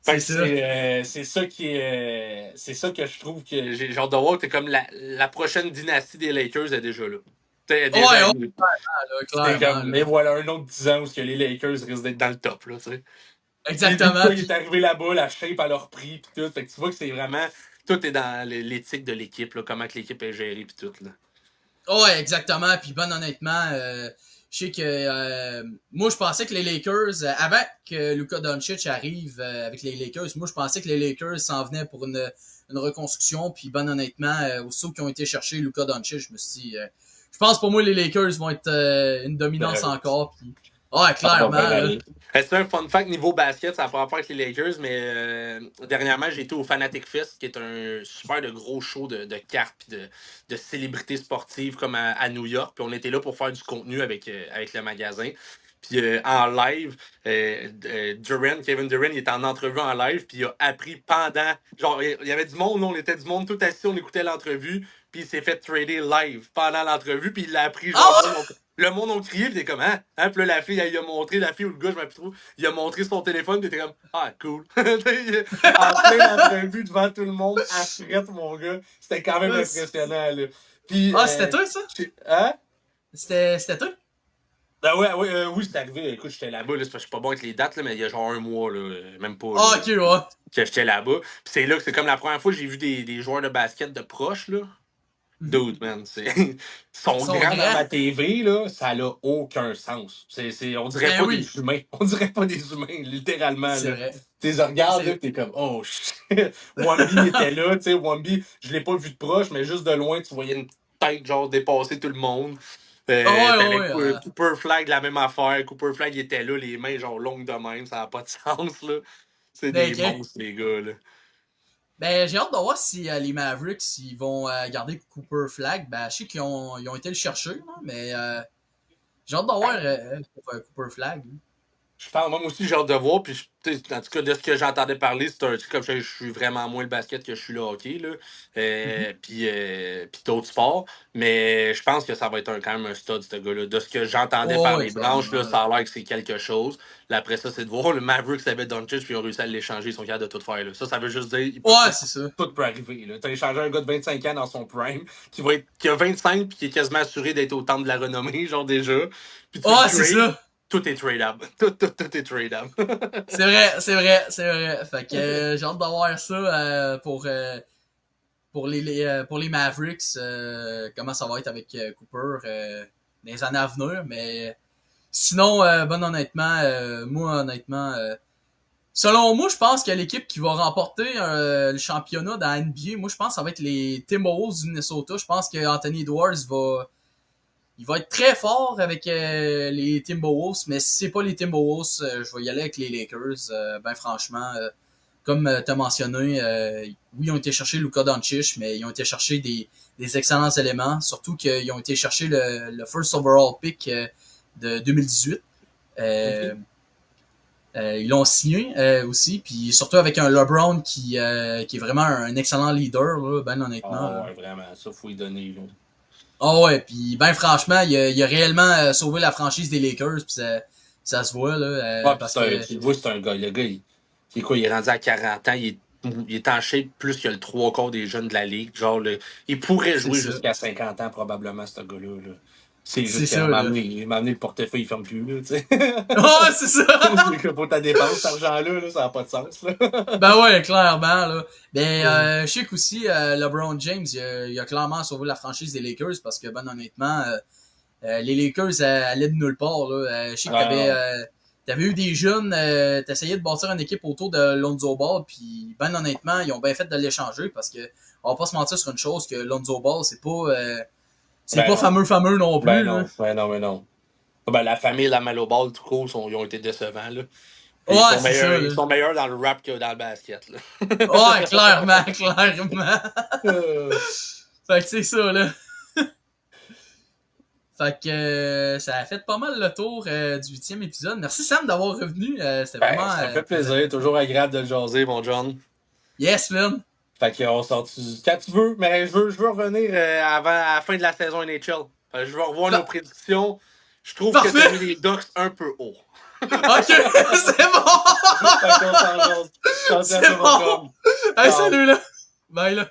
Fait C'est que ça. c'est ça qui est. C'est ça que je trouve que j'ai hâte de voir que comme la prochaine dynastie des Lakers est déjà là. Elle est Ouais, déjà ouais, là. là, C'était clairement, comme. là. Mais voilà, un autre 10 ans où que les Lakers risquent d'être dans le top, là, tu sais. Puis Exactement, Lucas, il est puis... arrivé là-bas, la shape à leur prix, puis tout. Fait que tu vois que c'est vraiment. Tout est dans l'éthique de l'équipe, là, comment que l'équipe est gérée, puis tout. Là. Ouais, exactement, puis honnêtement, je sais que... moi, je pensais que les Lakers, avant que Luka Doncic arrive avec les Lakers, moi, je pensais que les Lakers s'en venaient pour une reconstruction, puis honnêtement, aussitôt qu'ils ont été chercher Luka Doncic, je me suis dit... je pense pour moi, les Lakers vont être une dominance encore, puis... Ouais, Ça va clairement, bien là. aller. C'est un fun fact niveau basket, ça n'a pas rapport avec les Lakers, mais dernièrement, j'ai été au Fanatic Fest, qui est un super de gros show de cartes et de célébrités sportives comme à New York. Puis on était là pour faire du contenu avec le magasin. Puis en live, Kevin Durant, il était en entrevue en live, puis il a appris pendant. Genre, il y avait du monde, on était du monde tout assis, on écoutait l'entrevue, puis il s'est fait trader live pendant l'entrevue, puis il l'a appris, genre, Ah ouais? le monde a crié, pis t'es comme, hein? Puis là, la fille, elle, il a montré, la fille ou le gars, je m'en plus trop, il a montré son téléphone, pis t'es comme, ah, cool. En plein entrevue devant tout le monde, à frette, mon gars. C'était quand même impressionnant, là. Puis, Ah, c'était toi, ça? hein? C'était toi? Ben ouais, ouais oui, c'est arrivé. Écoute, j'étais là-bas, là, c'est parce que je suis pas bon avec les dates, là, mais il y a genre un mois, là, même pas, là, Ah, ok, ouais. que j'étais là-bas. Puis c'est là que c'est comme la première fois que j'ai vu des joueurs de basket de proches, là. Dude, man, ils sont Ils sont grands dans grands. ma TV, là, ça n'a aucun sens. On dirait Ben pas oui. des humains. On dirait pas des humains, littéralement. C'est Là. vrai. Tu les regardes, C'est- là, t'es comme, oh shit. Wambi était là, tu sais, Wambi, je l'ai pas vu de proche, mais juste de loin, tu voyais une tête, genre, dépasser tout le monde. Ah ouais, T'avais ouais, ouais. Cooper Flag, la même affaire. Cooper Flag, il était là, les mains, genre, longues de même, ça n'a pas de sens, là. C'est des Ok. monstres, les gars, là. J'ai hâte de voir si les Mavericks ils vont garder Cooper Flag. Je sais ils ont été le chercher, là, mais j'ai hâte de voir Cooper Flag. Je pense, moi aussi, j'ai hâte de voir. Puis, en tout cas, de ce que j'entendais parler, c'est un truc comme ça. Je suis vraiment moins le basket que je suis le hockey. Là. Mhm. Puis d'autres sports. Mais je pense que ça va être quand même un stud, ce gars-là. De ce que j'entendais Oh, par ouais, les branches, là, clairement, ça là. a l'air que c'est quelque chose. Là, après ça, c'est de voir le Mavericks avait Doncic, puis ils ont réussi à l'échanger. Ils sont capables de tout faire. Là. Ça veut juste dire Ouais, c'est ça. tout peut arriver. Tu as échangé un gars de 25 ans dans son prime, qui a 25 puis qui est quasiment assuré d'être au temple de la renommée, genre déjà. Puis tu Ouais, le c'est trades. ça. Tout est tradable. Tout est tradable. C'est vrai, c'est vrai, c'est vrai. Fait que j'ai hâte de voir ça pour les Mavericks, comment ça va être avec Cooper dans les années à venir. Mais sinon, moi, honnêtement, selon moi, je pense que l'équipe qui va remporter le championnat dans la NBA, moi, je pense que ça va être les Timberwolves du Minnesota. Je pense que Anthony Edwards il va être très fort avec les Timberwolves, mais si c'est pas les Timberwolves, je vais y aller avec les Lakers. Franchement, comme tu as mentionné, oui, ils ont été chercher Luka Doncic, mais ils ont été chercher des excellents éléments, surtout qu'ils ont été chercher le first overall pick de 2018. Ils l'ont signé aussi, puis surtout avec un LeBron qui est vraiment un excellent leader, là, honnêtement. Ah ouais, vraiment, ça faut y donner. Là. Ah ouais, puis franchement, il a réellement sauvé la franchise des Lakers, puis Ça se voit, là. Parce que... Tu le vois, c'est un gars. Le gars, il est quoi? Il est rendu à 40 ans. Il est en shape plus que le 3/4 des jeunes de la ligue. Genre, il pourrait jouer jusqu'à 50 ans, probablement, ce gars-là. Là. C'est juste qu'il m'a amené le portefeuille, il ne ferme plus, là, tu sais. Ouais, c'est ça! Pour ta dépense, cet argent-là, là, ça n'a pas de sens, là. Ben ouais, clairement, là. Ben, je sais qu'aussi, LeBron James, il a clairement sauvé la franchise des Lakers parce que, ben, honnêtement, les Lakers allaient de nulle part, là. Je sais que t'avais eu des jeunes, t'essayais de bâtir une équipe autour de Lonzo Ball, puis ben honnêtement, ils ont bien fait de l'échanger parce que on va pas se mentir sur une chose que Lonzo Ball, c'est pas fameux non plus. Ben non, mais non. Ben, la famille Lamelo Ball, tout court, ils ont été décevants, là. Ils sont meilleurs dans le rap que dans le basket, là. Ouais, clairement. Fait que c'est ça, là. Fait que ça a fait pas mal le tour du 8e épisode. Merci Sam d'avoir revenu. C'était vraiment. Ça me fait plaisir. Toujours agréable de le jaser, mon John. Yes, man. Fait qu'on sort quand tu veux, mais je veux revenir avant la fin de la saison NHL. Je veux revoir nos prédictions. Je trouve que tu as mis les Ducks un peu haut. Ok, c'est bon! C'est bon! Hey, salut là! Bye là!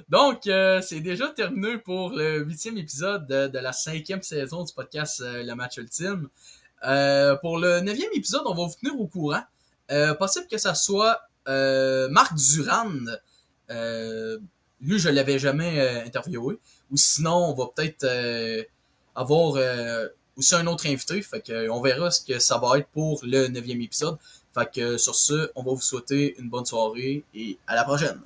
Donc, c'est déjà terminé pour le 8e épisode de la 5e saison du podcast Le Match Ultime. Pour le 9e épisode, on va vous tenir au courant. Possible que ça soit Marc Durand. Lui, je l'avais jamais interviewé. Ou sinon, on va peut-être avoir aussi un autre invité. Fait que on verra ce que ça va être pour le 9e épisode. Fait que sur ce, on va vous souhaiter une bonne soirée et à la prochaine.